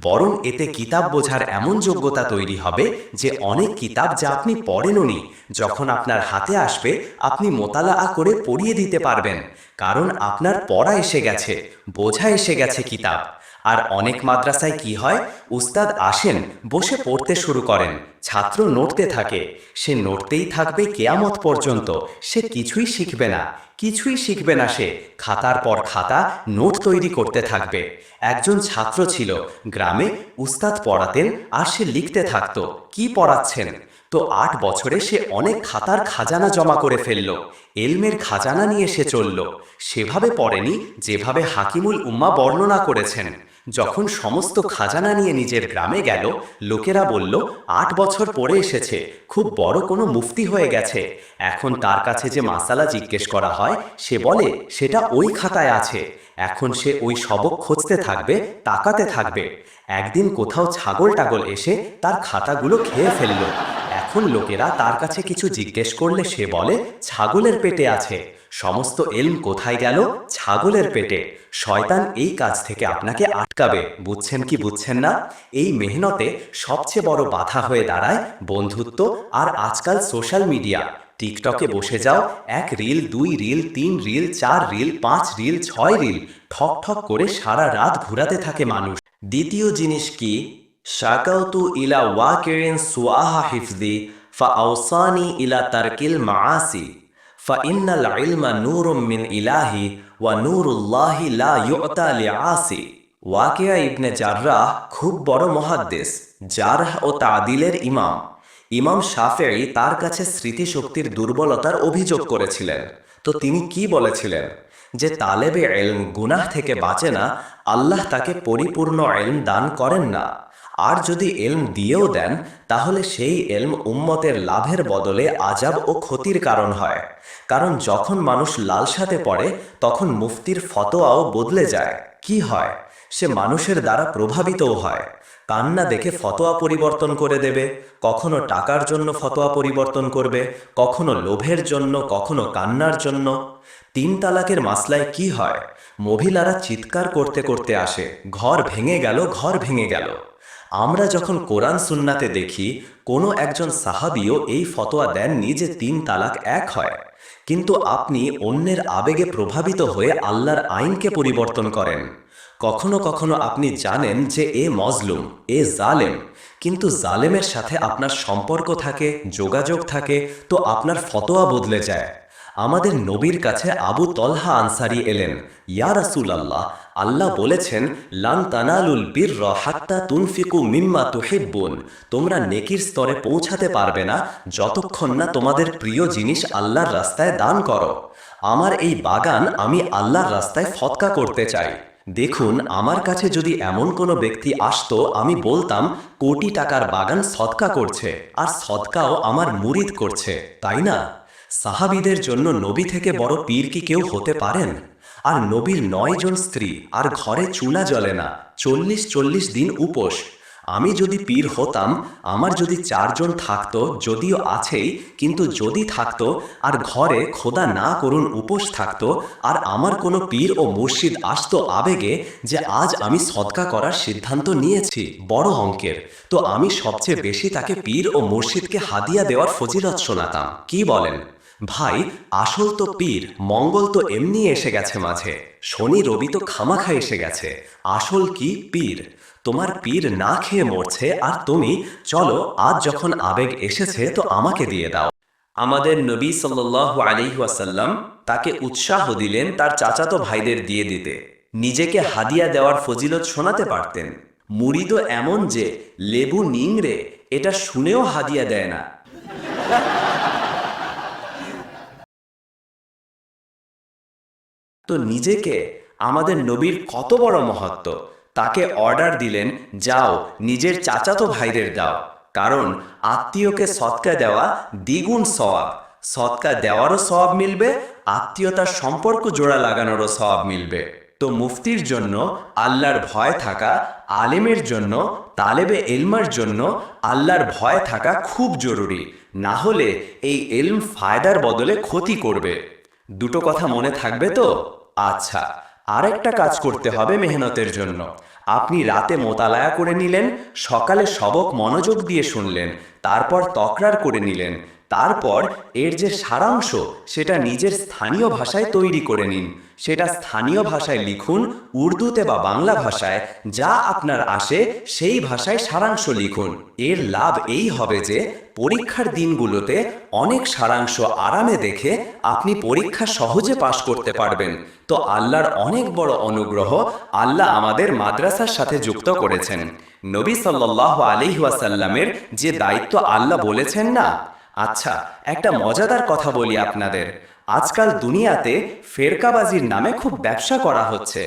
বরং এতে কিতাব বোঝার এমন যোগ্যতা তৈরি হবে যে অনেক কিতাব যা আপনি পড়েননি, যখন আপনার হাতে আসবে আপনি মোতালাআ করে পড়িয়ে দিতে পারবেন, কারণ আপনার পড়া এসে গেছে, বোঝা এসে গেছে কিতাব। আর অনেক মাদ্রাসায় কি হয়, উস্তাদ আসেন, বসে পড়তে শুরু করেন, ছাত্র নড়তে থাকে, সে নড়তেই থাকবে কেয়ামত পর্যন্ত, সে কিছুই শিখবে না, কিছুই শিখবে না, সে খাতার পর খাতা নোট তৈরি করতে থাকবে। একজন ছাত্র ছিল গ্রামে, উস্তাদ পড়াতেন আর সে লিখতে থাকতো কি পড়াচ্ছেন। তো 8 বছরে সে অনেক খাতার খাজানা জমা করে ফেলল, এলমের খাজানা নিয়ে সে চলল। সেভাবে পড়েনি যেভাবে হাকিমুল উম্মাহ বর্ণনা করেছেন। যখন সমস্ত খাজানা নিয়ে নিজের গ্রামে গেল, লোকেরা বলল 8 বছর পরে এসেছে, খুব বড় কোনো মুফতি হয়ে গেছে। এখন তার কাছে যে মাসালা জিজ্ঞেস করা হয় সে বলে সেটা ওই খাতায় আছে। এখন সে ওই সবক খুঁজতে থাকবে, তাকাতে থাকবে। একদিন কোথাও ছাগল টাগল এসে তার খাতাগুলো খেয়ে ফেলল। এখন লোকেরা তার কাছে কিছু জিজ্ঞেস করলে সে বলে ছাগলের পেটে আছে। সমস্ত এলম কোথায় গেল? ছাগলের পেটে। শয়তান এই কাজ থেকে আপনাকে আটকাবে, বুঝছেন কি বুঝছেন না? এই মেহনতে সবচেয়ে বড় বাধা হয়ে দাঁড়ায় বন্ধুত্ব আর আজকাল সোশ্যাল মিডিয়া। টিকটকে বসে যাও, 1 reel 2 reel 3 reel 4 reel 5 reel 6 reel ঠক ঠক করে সারা রাত ঘুরাতে থাকে মানুষ। দ্বিতীয় জিনিস কি? শাকাউতু ইলা ওয়াকিরিন সুআহা হিফজি ফাআওসানি ইলা তারকিল মাআসি ফাইন্নাল ইলমা নূরুম মিন ইলাহি ওয়া নূরুল্লাহি লা ইউতা লিআসি। ওয়াকিয়া ইবনে জাররাহ খুব বড় মুহাদ্দিস, জারহ ও তাদিলের ইমাম। ইমাম শাফেঈ তার কাছে স্মৃতিশক্তির দুর্বলতার অভিযোগ করেছিলেন। তো তিনি কি বলেছিলেন? যে তালেবে ইলম গুনাহ থেকে বাঁচে না, আল্লাহ তাকে পরিপূর্ণ ইলম দান করেন না। আর যদি ইলম দিয়েও দেন, তাহলে সেই ইলম উম্মতের লাভের বদলে আযাব ও ক্ষতির কারণ হয়। কারণ যখন মানুষ লালসাতে পড়ে, তখন মুফতির ফতোয়াও বদলে যায়। কি হয়? সে মানুষের দ্বারা প্রভাবিতও হয়। কান্না দেখে ফতোয়া পরিবর্তন করে দেবে, কখনো টাকার জন্য ফতোয়া পরিবর্তন করবে, কখনো লোভের জন্য, কখনো কান্নার জন্য। 3 তালাকের মাসলায় কি হয়? মহিলারা চিৎকার করতে করতে আসে, ঘর ভেঙে গেল, ঘর ভেঙে গেল। আমরা যখন কোরআন সুন্নাতে দেখি কোনো একজন সাহাবীও এই ফতোয়া দেননি যে 3 তালাক এক হয়, কিন্তু আপনি অন্যের আবেগে প্রভাবিত হয়ে আল্লাহর আইনকে পরিবর্তন করেন। কখনো কখনো আপনি জানেন যে এ মজলুম, এ জালেম, কিন্তু জালেমের সাথে আপনার সম্পর্ক থাকে, যোগাযোগ থাকে, তো আপনার ফতোয়া বদলে যায়। আমাদের নবীর কাছে আবু তলহা আনসারী এলেন, ইয়া রাসূলুল্লাহ, আল্লাহ বলেছেন লান তানালুল বিররা হাত্তা তুনফিকু মিম্মা তুহিব্বুন, তোমরা নেকির স্তরে পৌঁছাতে পারবে না যতক্ষণ না তোমাদের প্রিয় জিনিস আল্লাহর রাস্তায় দান করো। আমার এই বাগান আমি আল্লাহর রাস্তায় ফতকা করতে চাই। দেখুন, আমার কাছে যদি এমন কোনো ব্যক্তি আসতো, আমি বলতাম কোটি টাকার বাগান সদকা করছে, আর সদকাও আমার মুরিদ করছে, তাই না? সাহাবীদের জন্য নবী থেকে বড় পীর কি কেউ হতে পারেন? আর নবীর 9 জন স্ত্রী, আর ঘরে চুলা জ্বলে না, 40 দিন উপোস। আমি যদি পীর হতাম, আমার যদি 4 জন থাকতো, যদিও আছেই, কিন্তু যদি থাকতো, আর ঘরে খোদা না করুন উপোস থাকতো, আর আমার কোনো পীর ও মুর্শিদ আসতো আবেগে যে আজ আমি সদকা করার সিদ্ধান্ত নিয়েছি বড় অঙ্কের, তো আমি সবচেয়ে বেশি তাকে পীর ও মুর্শিদকে হাদিয়া দেওয়ার ফজিলত শোনাতাম। কি বলেন ভাই? আসল তো পীর, মঙ্গল তো এমনি এসে গেছে মাঝে, শনি রবি তো খামাখা এসে গেছে। আসল কি? পীর। তোমার পীর না খেয়ে মরছে, আর তুমি চলো আজ যখন আবেগ এসেছে তো আমাকে দিয়ে দাও। আমাদের নবী সাল্লাল্লাহু আলাইহি ওয়াসাল্লাম তাকে উৎসাহ দিলেন তার চাচাতো ভাইদের দিয়ে দিতে। নিজেকে হাদিয়া দেওয়ার ফজিলত শোনাতে পারতেন। মুরিদও এমন যে লেবু নিংড়ে এটা শুনেও হাদিয়া দেয় না। তো নিজেকে, আমাদের নবীর কত বড় মহত্ব, তাকে অর্ডার দিলেন যাও নিজের চাচাতো ভাইদের দাও, কারণ আত্মীয়কে সদকা দেওয়া দ্বিগুণ সওয়াব। সদকা দেওয়ারও সওয়াব মিলবে, আত্মীয়তার সম্পর্ক জোড়া লাগানোরও সওয়াব মিলবে। তো মুফতির জন্য আল্লাহর ভয় থাকা, আলেমের জন্য, তালেবে ইলমের জন্য আল্লাহর ভয় থাকা খুব জরুরি। না হলে এই ইলম ফায়দার বদলে ক্ষতি করবে। দুটো কথা মনে থাকবে তো? আচ্ছা, আরেকটা কাজ করতে হবে মেহনতের জন্য। আপনি রাতে মোতালায়া করে নিলেন, সকালে সবক মনোযোগ দিয়ে শুনলেন, তারপর তকরার করে নিলেন, তারপর এর যে সারাংশ সেটা নিজের স্থানীয় ভাষায় তৈরি করে নিন। সেটা স্থানীয় ভাষায় লিখুন, উর্দুতে বা বাংলা ভাষায়, যা আপনার আসে সেই ভাষায় সারাংশ লিখুন। এর লাভ এই হবে যে পরীক্ষার দিনগুলোতে অনেক সারাংশ আরামে দেখে আপনি পরীক্ষা সহজে পাশ করতে পারবেন। তো আল্লাহর অনেক বড় অনুগ্রহ, আল্লাহ আমাদের মাদ্রাসার সাথে যুক্ত করেছেন। নবী সাল্লাল্লাহু আলাইহি ওয়াসাল্লামের যে দায়িত্ব আল্লাহ বলেছেন না। আচ্ছা, একটা মজাদার কথা বলি আপনাদের। আজকাল দুনিয়াতে ফেরকাবাজির নামে খুব ব্যবসা করা হচ্ছে।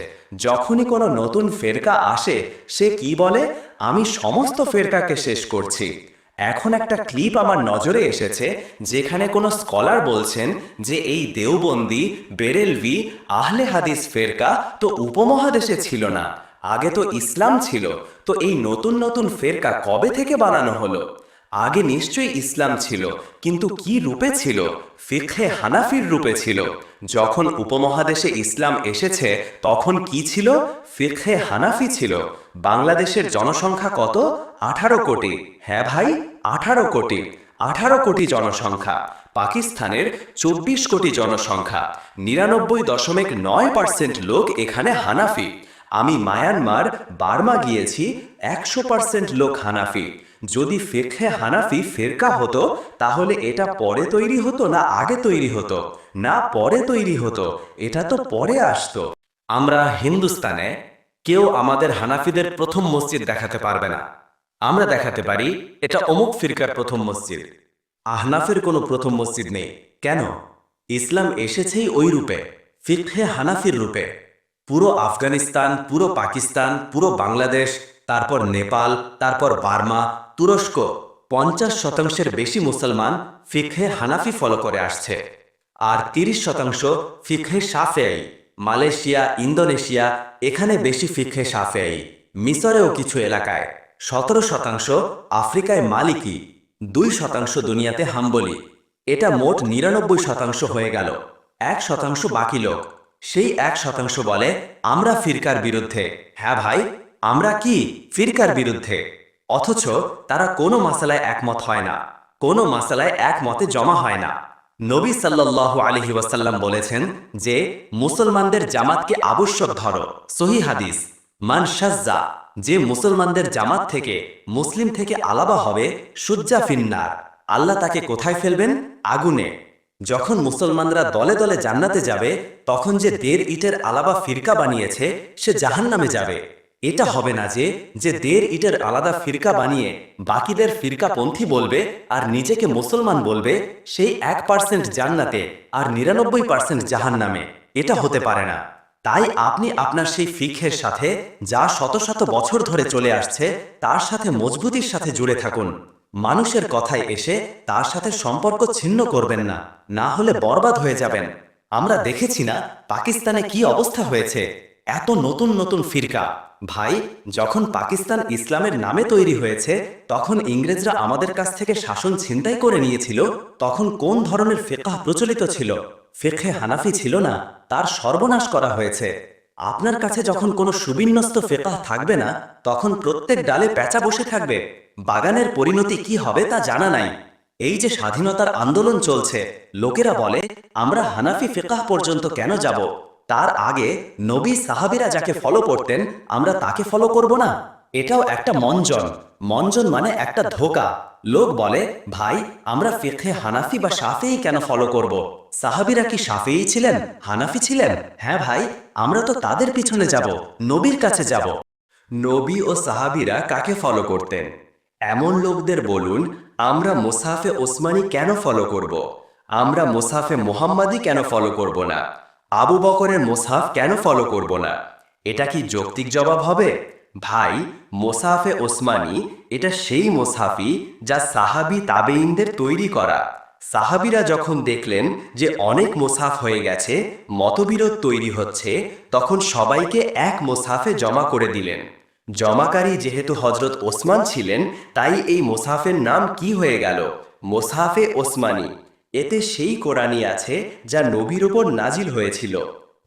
যখনই কোনো নতুন ফেরকা আসে, সে কি বলে, আমি সমস্ত ফেরকাকে শেষ করছি। এখন একটা ক্লিপ আমার নজরে এসেছে, যেখানে কোনো স্কলার বলছেন যে এই দেওবন্দি, বেরেলভি, আহলে হাদিস ফেরকা তো উপমহাদেশে ছিল না, আগে তো ইসলাম ছিল। তো এই নতুন নতুন ফেরকা কবে থেকে বানানো হলো? আগে নিশ্চয়ই ইসলাম ছিল, কিন্তু কি রূপে ছিল? ফিকহে হানাফির রূপে ছিল। যখন উপমহাদেশে ইসলাম এসেছে তখন কি ছিল? ফিকহে হানাফি ছিল। বাংলাদেশের জনসংখ্যা কত? 18 কোটি। হ্যাঁ ভাই, 18 কোটি। 18 কোটি জনসংখ্যা। পাকিস্তানের 24 কোটি জনসংখ্যা। 99.9% লোক এখানে হানাফি। আমি মায়ানমার, বার্মা গিয়েছি, 100% লোক হানাফি। যদি ফিকহে হানাফি ফিরকা হতো, তাহলে এটা পরে তৈরি হতো না আগে তৈরি হতো? না, পরে তৈরি হতো। এটা তো পরে আসতো। আমরা হিন্দুস্তানে কেউ আমাদের হানাফিদের প্রথম মসজিদ দেখাতে পারবে না। আমরা দেখাতে পারি এটা অমুক ফিরকার প্রথম মসজিদ। আহনাফের কোনো প্রথম মসজিদ নেই। কেন? ইসলাম এসেছেই ওই রূপে, ফিকহে হানাফির রূপে। পুরো আফগানিস্তান, পুরো পাকিস্তান, পুরো বাংলাদেশ, তারপর নেপাল, তারপর বার্মা, তুরস্ক, 50% বেশি মুসলমান ফিকহে হানাফি ফলো করে আসছে। আর 30% ফিকহে শাফেঈ। মালয়েশিয়া, ইন্দোনেশিয়া, এখানে বেশি ফিকহে শাফেঈ। মিসরেও কিছু এলাকায়। 17% আফ্রিকায় মালিকি, 2% দুনিয়াতে হাম্বলি। এটা মোট 99% হয়ে গেল। 1% বাকি লোক। সেই 1% বলে আমরা ফিরকার বিরুদ্ধে। হ্যাঁ ভাই, আমরা কি ফিরকার বিরুদ্ধে? অথচ তারা কোনো মাসালায় একমত হয় না, কোনো মাসালায় একমতে জমা হয় না। নবী সাল্লাল্লাহু আলাইহি ওয়াসাল্লাম বলেছেন যে মুসলমানদের জামাতকে আবশ্যক ধরো। সহিহ হাদিস। মান শাজ্জা, যে মুসলমানদের জামাত থেকে, মুসলিম থেকে আলাদা হবে, সুজ্জা ফিন্নার, আল্লাহ তাকে কোথায় ফেলবেন? আগুনে। যখন মুসলমানরা দলে দলে জান্নাতে যাবে, তখন যে 1.5 ইটের আলাদা ফিরকা বানিয়েছে সে জাহান্নামে যাবে। এটা হবে না যে 1.5 ইটের আলাদা ফিরকা বানিয়ে বাকিদের ফিরকাপন্থী বলবে আর নিজেকে মুসলমান বলবে, সেই 1% জান্নাতে আর 99% জাহান্নামে। এটা হতে পারে না। তাই আপনি আপনার সেই ফিকহের সাথে, যা শত শত বছর ধরে চলে আসছে, তার সাথে মজবুতির সাথে জুড়ে থাকুন। মানুষের কথায় এসে তার সাথে সম্পর্ক ছিন্ন করবেন না, না হলে বরবাদ হয়ে যাবেন। আমরা দেখেছি না পাকিস্তানে কি অবস্থা হয়েছে, এত নতুন নতুন ফিরকা। ভাই, যখন পাকিস্তান ইসলামের নামে তৈরি হয়েছে, তখন ইংরেজরা আমাদের কাছ থেকে শাসন ছিনতাই করে নিয়েছিল, তখন কোন ধরনের ফিকহ প্রচলিত ছিল? ফিকহে হানাফি ছিল না, তার সর্বনাশ করা হয়েছে। আপনার কাছে যখন কোনো সুবিন্যস্ত ফিকহ থাকবে না, তখন প্রত্যেক ডালে পেঁচা বসে থাকবে। বাগানের পরিণতি কি হবে তা জানা নাই। এই যে স্বাধীনতার আন্দোলন চলছে, লোকেরা বলে আমরা হানাফি ফিকহ পর্যন্ত কেন যাব? তার আগে নবী সাহাবীরা যাকে ফলো করতেন, আমরা তাকে ফলো করব না? এটাও একটা মঞ্জন। মঞ্জন মানে একটা ধোঁকা। লোক বলে, ভাই আমরা ফিকহে হানাফি বা শাফিঈ কেন ফলো করব? সাহাবীরা কি শাফিঈ ছিলেন, হানাফি ছিলেন? হ্যাঁ ভাই, আমরা তো তাদের পিছনে যাব, নবীর কাছে যাব। নবী ও সাহাবীরা কাকে ফলো করতেন? এমন লোকদের বলুন, আমরা মুসহাফে ওসমানী কেন ফলো করব? আমরা মুসহাফে মুহাম্মাদি কেন ফলো করব না? আবু বকরের মুসহাফ কেন ফলো করব না? এটা কি যৌক্তিক জবাব হবে? ভাই, মুসহাফে ওসমানী এটা সেই মুসহাফই যা সাহাবী তাবেঈনদের তৈরি করা। সাহাবীরা যখন দেখলেন যে অনেক মুসহাফ হয়ে গেছে, মতবিরোধ তৈরি হচ্ছে, তখন সবাইকে এক মুসহাফে জমা করে দিলেন। জমাকারী যেহেতু হযরত ওসমান ছিলেন, তাই এই মুসহাফের নাম কি হয়ে গেল? মুসহাফে ওসমানী। এতে সেই কোরআনই আছে যা নবীর উপর নাজিল হয়েছিল।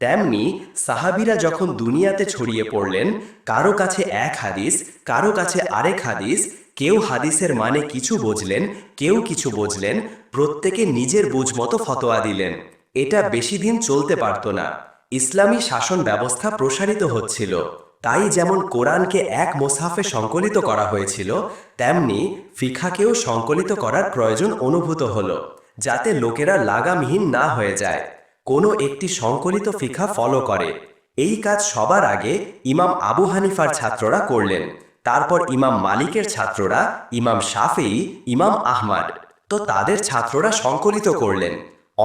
তেমনি সাহাবীরা যখন দুনিয়াতে ছড়িয়ে পড়লেন, কারো কাছে এক হাদিস, কারো কাছে আরেক হাদিস, কেউ হাদিসের মানে কিছু বুঝলেন, কেউ কিছু বুঝলেন, প্রত্যেকে নিজের বুঝ মতো ফতোয়া দিলেন। এটা বেশি দিন চলতে পারত না। ইসলামী শাসন ব্যবস্থা প্রসারিত হচ্ছিল। তাই যেমন কোরআনকে এক মোসহাফে সংকলিত করা হয়েছিল, তেমনি ফিকহাকেও সংকলিত করার প্রয়োজন অনুভূত হলো, যাতে লোকেরা লাগামহীন না হয়ে যায়, কোনো একটি সংকলিত ফিকহা ফলো করে। এই কাজ সবার আগে ইমাম আবু হানিফার ছাত্ররা করলেন, তারপর ইমাম মালিকের ছাত্ররা, ইমাম শাফেঈ, ইমাম আহমদ, তো তাদের ছাত্ররা সংকলিত করলেন।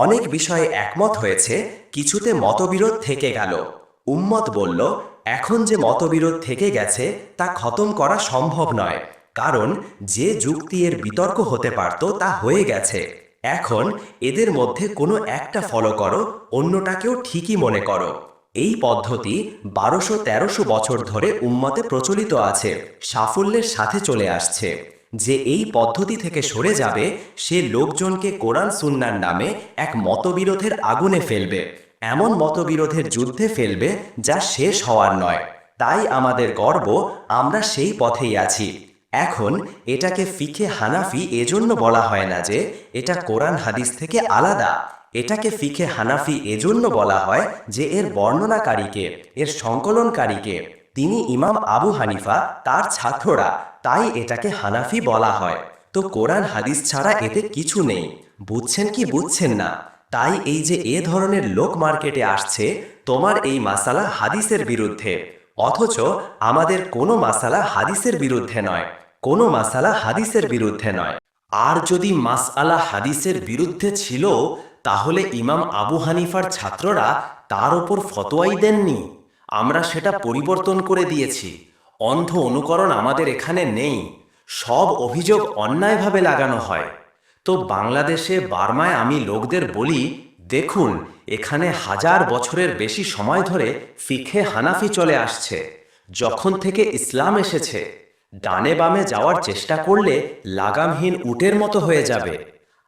অনেক বিষয়ে একমত হয়েছে, কিছুতে মতবিরোধ থেকে গেল। উম্মত বলল, এখন যে মতবিরোধ থেকে গেছে তা খতম করা সম্ভব নয়, কারণ যে যুক্তি এর বিতর্ক হতে পারত তা হয়ে গেছে। এখন এদের মধ্যে কোনো একটা ফলো করো, অন্যটাকেও ঠিকই মনে করো। এই পদ্ধতি 1200-1300 বছর ধরে উম্মতে প্রচলিত আছে, সাফল্যের সাথে চলে আসছে। যে এই পদ্ধতি থেকে সরে যাবে, সে লোকজনকে কোরআন সুন্নাহর নামে এক মতবিরোধের আগুনে ফেলবে, এমন মতবিরোধের যুদ্ধে ফেলবে যা শেষ হওয়ার নয়। তাই আমাদের গর্ব, আমরা সেই পথেই আছি। এখন এটাকে ফিকে হানাফি এজন্য বলা হয় না যে এটা কোরআন হাদিস থেকে আলাদা। এটাকে ফিকে হানাফি এজন্য বলা হয় যে এর বর্ণনাকারীকে, এর সংকলনকারীকে, তিনি ইমাম আবু হানিফা, তার ছাত্ররা, তাই এটাকে হানাফি বলা হয়। তো কোরআন হাদিস ছাড়া এতে কিছু নেই। বুঝছেন কি বুঝছেন না? তাই এই যে এ ধরনের লোক মার্কেটে আসছে, তোমার এই মাসালা হাদিসের বিরুদ্ধে, অথচ আমাদের কোনো মাসালা হাদিসের বিরুদ্ধে নয়, কোনো মাসালা হাদিসের বিরুদ্ধে নয়। আর যদি মাসআলা হাদিসের বিরুদ্ধে ছিল, তাহলে ইমাম আবু হানিফার ছাত্ররা তার ওপর ফতোয়াই দেননি। আমরা সেটা পরিবর্তন করে দিয়েছি। অন্ধ অনুকরণ আমাদের এখানে নেই। সব অভিযোগ অন্যায়ভাবে লাগানো হয়। তো বাংলাদেশে, বার্মায় আমি লোকদের বলি, দেখুন, এখানে 1000 বছরের বেশি সময় ধরে ফিকহে হানাফি চলে আসছে। যখন থেকে ইসলাম এসেছে, ডানে বামে যাওয়ার চেষ্টা করলে লাগামহীন উটের মতো হয়ে যাবে।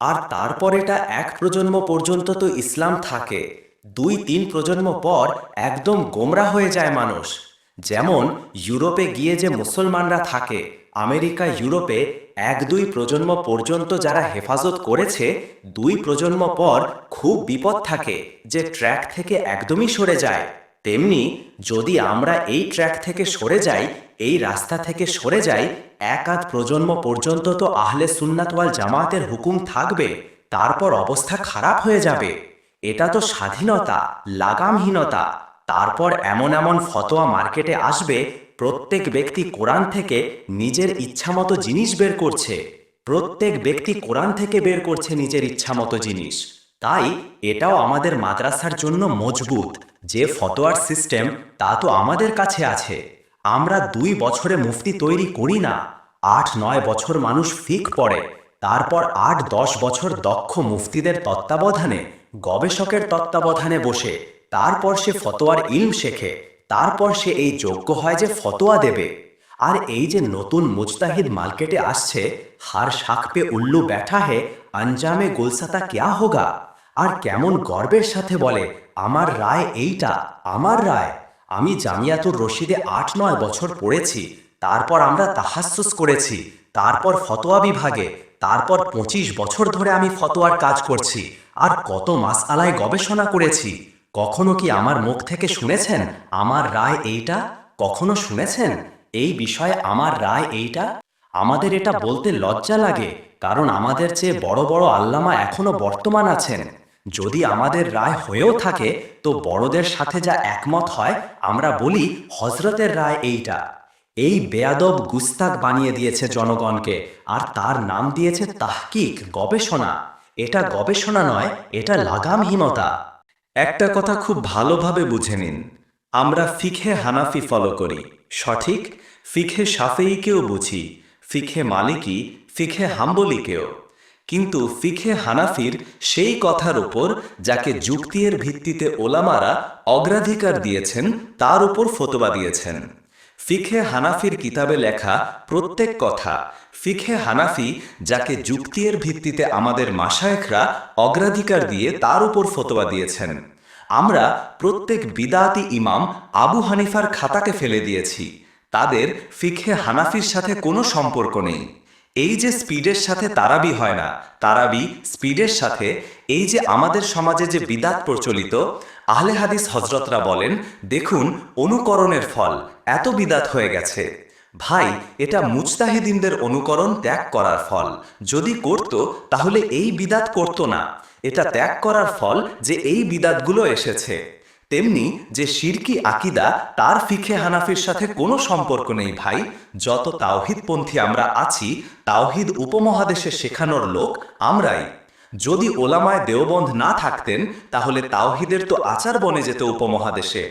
আর তারপর এটা এক প্রজন্ম পর্যন্ত তো ইসলাম থাকে, 2-3 প্রজন্ম পর একদম গোমরা হয়ে যায় মানুষ। যেমন ইউরোপে গিয়ে যে মুসলমানরা থাকে, আমেরিকা, ইউরোপে 1-2 প্রজন্ম পর্যন্ত যারা হেফাজত করেছে, 2 প্রজন্ম পর খুব বিপদ থাকে যে ট্র্যাক থেকে একদমই সরে যায়। তেমনি যদি আমরা এই ট্র্যাক থেকে সরে যাই, এই রাস্তা থেকে সরে যাই, 1-8 প্রজন্ম পর্যন্ত তো আহলে সুন্নাত ওয়াল জামাতের হুকুম থাকবে, তারপর অবস্থা খারাপ হয়ে যাবে। এটা তো স্বাধীনতা, লাগামহীনতা। তারপর এমন এমন ফতোয়া মার্কেটে আসবে, প্রত্যেক ব্যক্তি কোরআন থেকে নিজের ইচ্ছামতো জিনিস বের করছে, প্রত্যেক ব্যক্তি কোরআন থেকে বের করছে নিজের ইচ্ছামতো জিনিস। তাই এটাও আমাদের মাদ্রাসার জন্য মজবুত যে ফতোয়ার সিস্টেম, তা তো আমাদের কাছে আছে। আমরা 2 বছরে মুফতি তৈরি করি না, 8-9 বছর মানুষ ফিক পড়ে, তারপর 8-10 বছর দক্ষ মুফতিদের তত্ত্বাবধানে, গবেষকের তত্ত্বাবধানে বসে, তারপর সে ফতোয়ার ইলম শেখে, তারপর সে এই যোগ্য হয় যে ফতোয়া দেবে। আর এই যে নতুন মুজতাহিদ মার্কেটে আসছে, হার শাখ পে উল্লু ব্যাঠা হে, আঞ্জামে গুলসাতা ক্যা হোগা, আর কেমন গর্বের সাথে বলে, আমার রায় এইটা, আমার রায়। আমি জামিয়াতুর রশিদে 8-9 বছর পড়েছি, তারপর আমরা তাহাসসুস করেছি, তারপর ফতোয়া বিভাগে, তারপর 25 বছর ধরে আমি ফতোয়ার কাজ করছি, আর কত মাসআলায় গবেষণা করেছি। কখনো কি আমার মুখ থেকে শুনেছেন আমার রায় এইটা? কখনো শুনেছেন এই বিষয়ে আমার রায় এইটা? আমাদের এটা বলতে লজ্জা লাগে, কারণ আমাদের চেয়ে বড় বড় আল্লামা এখনো বর্তমান আছেন। যদি আমাদের রায় হয়েও থাকে, তো বড়দের সাথে যা একমত হয়, আমরা বলি হযরতের রায় এইটা। এই বেয়াদব গুস্তাক বানিয়ে দিয়েছে জনগণকে, আর তার নাম দিয়েছে তাহকিক, গবেষণা। এটা গবেষণা নয়, এটা লাগামহীনতা। একটা কথা খুব ভালোভাবে বুঝে নিন, আমরা ফিকহে হানাফি ফলো করি, সঠিক। ফিকহে শাফেঈকেও বুঝি, ফিকহে মালিকি, ফিকহে হাম্বলিকেও। কিন্তু ফিকহে হানাফির সেই কথার উপর যাকে যুক্তির ভিত্তিতে ওলামারা অগ্রাধিকার দিয়েছেন, তার উপর ফতোয়া দিয়েছেন। ফিকহে হানাফির কিতাবে লেখা প্রত্যেক কথা, ফিকহে হানাফি যাকে যুক্তির ভিত্তিতে আমাদের মাশায়েখরা অগ্রাধিকার দিয়ে তার উপর ফতোয়া দিয়েছেন। আমরা প্রত্যেক বিদাতি ইমাম আবু হানিফার খাতাকে ফেলে দিয়েছি। তাদের ফিকহে হানাফির সাথে কোনো সম্পর্ক নেই। এই যে স্পিডের সাথে তারাবি হয় না, তারাবি স্পিডের সাথে এই যে আমাদের সমাজে যে বিদাত প্রচলিত, আহলে হাদিস হজরতরা বলেন, দেখুন অনুকরণের ফল, এত বিদাত হয়ে গেছে। ভাই, এটা মুজতাহিদিনদের অনুকরণ ত্যাগ করার ফল। যদি করত তাহলে এই বিদাত করত না। এটা ত্যাগ করার ফল যে এই বিদাতগুলো এসেছে। তেমনি যে শিরকি আকিদা, তার ফিকহে হানাফির সাথে কোনো সম্পর্ক নেই ভাই। যত তাওহিদপন্থী আমরা আছি, তাওহিদ উপমহাদেশে শেখানোর লোক আমরাই। যদি ওলামায় দেওবন্দ না থাকতেন তাহলে তাওহিদের তো আচার বনে যেত উপমহাদেশে।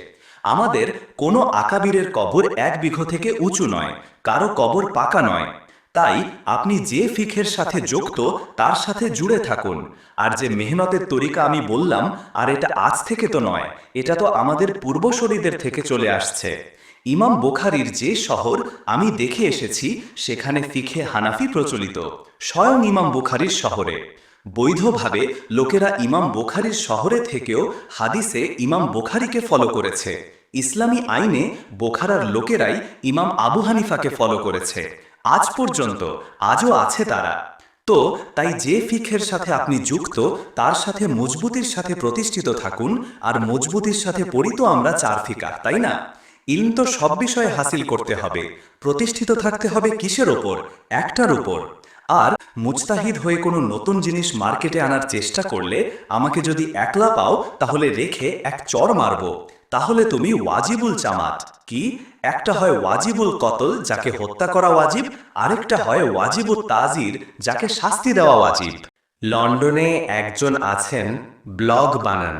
আমাদের কোনো আকাবিরের কবর 1 বিঘা থেকে উঁচু নয়, কারো কবর পাকা নয়। তাই আপনি যে ফিকহের সাথে যুক্ত তার সাথে জুড়ে থাকুন। আর যে মেহনতের তরিকা আমি বললাম, আর এটা আজ থেকে তো নয়, এটা তো আমাদের পূর্বসূরীদের থেকে চলে আসছে। ইমাম বুখারীর যে শহর আমি দেখে এসেছি, সেখানে ফিকহে হানাফি প্রচলিত, স্বয়ং ইমাম বুখারীর শহরে। বৈধভাবে লোকেরা ইমাম বুখারীর শহরে থেকেও হাদিসে ইমাম বুখারীকে ফলো করেছে। ইসলামী আইনে বোখারার লোকেরাই ইমাম আবু হানিফাকে ফলো করেছে। আজ পর্যন্ত আজও আছে তারা। তো তাই যে ফিকহের সাথে আপনি যুক্ত তার সাথে মজবুতির সাথে প্রতিষ্ঠিত থাকুন। আর মজবুতির সাথে পড়ি তো আমরা 4 ফিকাহ, তাই না? ইলম তো সব বিষয়ে হাসিল করতে হবে। প্রতিষ্ঠিত থাকতে হবে কিসের ওপর? একটার উপর। আর মুজতাহিদ হয়ে কোনো নতুন জিনিস মার্কেটে আনার চেষ্টা করলে আমাকে যদি একলা পাও তাহলে রেখে এক চড় মারব। তাহলে তুমি ওয়াজিবুল জামাত কি? একটা হয় ওয়াজিবুল কতল, যাকে হত্যা করা ওয়াজিব, আরেকটা হয় ওয়াজিবুল তাজির, যাকে শাস্তি দেওয়া ওয়াজিব। লন্ডনে একজন আছেন, ব্লগ বানান,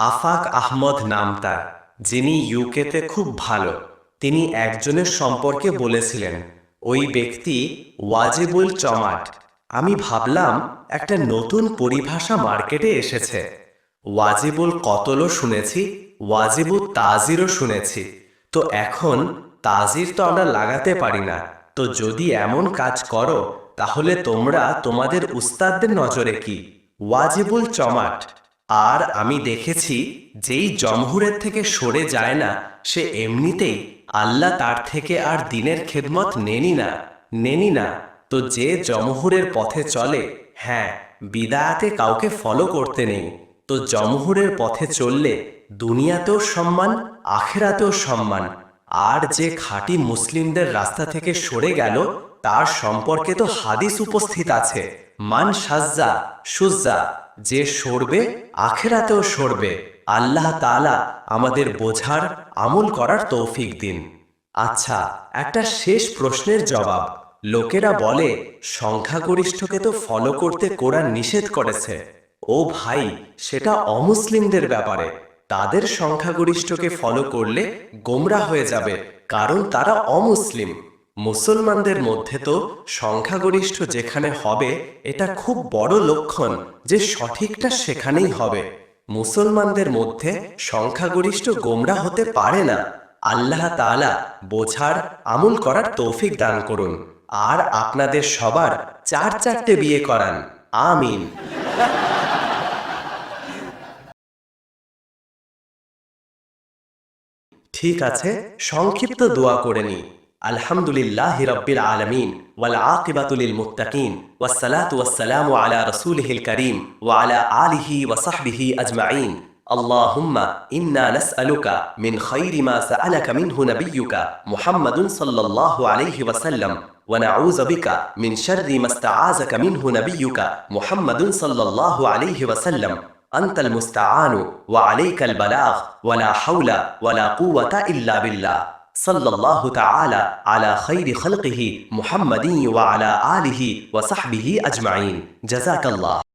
আফাক আহমদ নাম তার, যিনি ইউকেতে খুব ভালো। তিনি একজনের সম্পর্কে বলেছিলেন, ওই ব্যক্তি ওয়াজিবুল চমাট। আমি ভাবলাম একটা নতুন পরিভাষা মার্কেটে এসেছে। ওয়াজিবুল কতলও শুনেছি, ওয়াজিবুল তাজিরও শুনেছি। তো এখন তাজির তো আমরা লাগাতে পারি না। তো যদি এমন কাজ করো তাহলে তোমরা তোমাদের উস্তাদদের নজরে কি? ওয়াজিবুল চমাট। আর আমি দেখেছি যেই জমহুরের থেকে সরে যায় না, সে এমনিতেই আল্লাহ তার থেকে আর দিনের খেদমত নেনি না। তো যে জমহুরের পথে চলে, হ্যাঁ, বিদায়াতে কাউকে ফলো করতে নেই। তো জমহুরের পথে চললে দুনিয়াতেও সম্মান, আখেরাতেও সম্মান। আর যে খাঁটি মুসলিমদের রাস্তা থেকে সরে গেল, তার সম্পর্কে তো হাদিস উপস্থিত আছে, মান সাজ্জা সুজ্জা, যে সরবে আখেরাতেও সরবে। আল্লাহ তাআলা আমাদের বোঝার, আমল করার তৌফিক দিন। আচ্ছা, একটা শেষ প্রশ্নের জবাব। লোকেরা বলে সংখ্যাগরিষ্ঠকে তো ফলো করতে কোরআন নিষেধ করেছে। ও ভাই, সেটা অমুসলিমদের ব্যাপারে। তাদের সংখ্যাগরিষ্ঠকে ফলো করলে গোমরা হয়ে যাবে, কারণ তারা অমুসলিম। মুসলমানদের মধ্যে তো সংখ্যাগরিষ্ঠ যেখানে হবে, এটা খুব বড় লক্ষণ যে সঠিকটা সেখানেই হবে। মুসলমানদের মধ্যে সংখ্যাগরিষ্ঠ গোমরা হতে পারে না। আল্লাহ তাআলা বোঝার, আমল করার তৌফিক দান করুন। আর আপনাদের সবার 4 বিয়ে করান। আমিন। ঠিক আছে, সংক্ষিপ্ত দোয়া করে নি। আলহামদুলিল্লাহি রাব্বিল আলামিন ওয়াল আকিবাতু লিল মুত্তাকিন ওয়াসসালাতু ওয়াসসালামু আলা রাসূলিহিল কারীম ওয়া আলা আলিহি ওয়া সাহবিহি আজমাইন। اللهم إنا نسألك من خير ما سألك منه نبيك محمد صلى الله عليه وسلم، ونعوذ بك من شر ما استعاذك منه نبيك محمد صلى الله عليه وسلم. أنت المستعان وعليك البلاغ، ولا حول ولا قوة إلا بالله. صلى الله تعالى على خير خلقه محمد وعلى آله وصحبه أجمعين. جزاك الله.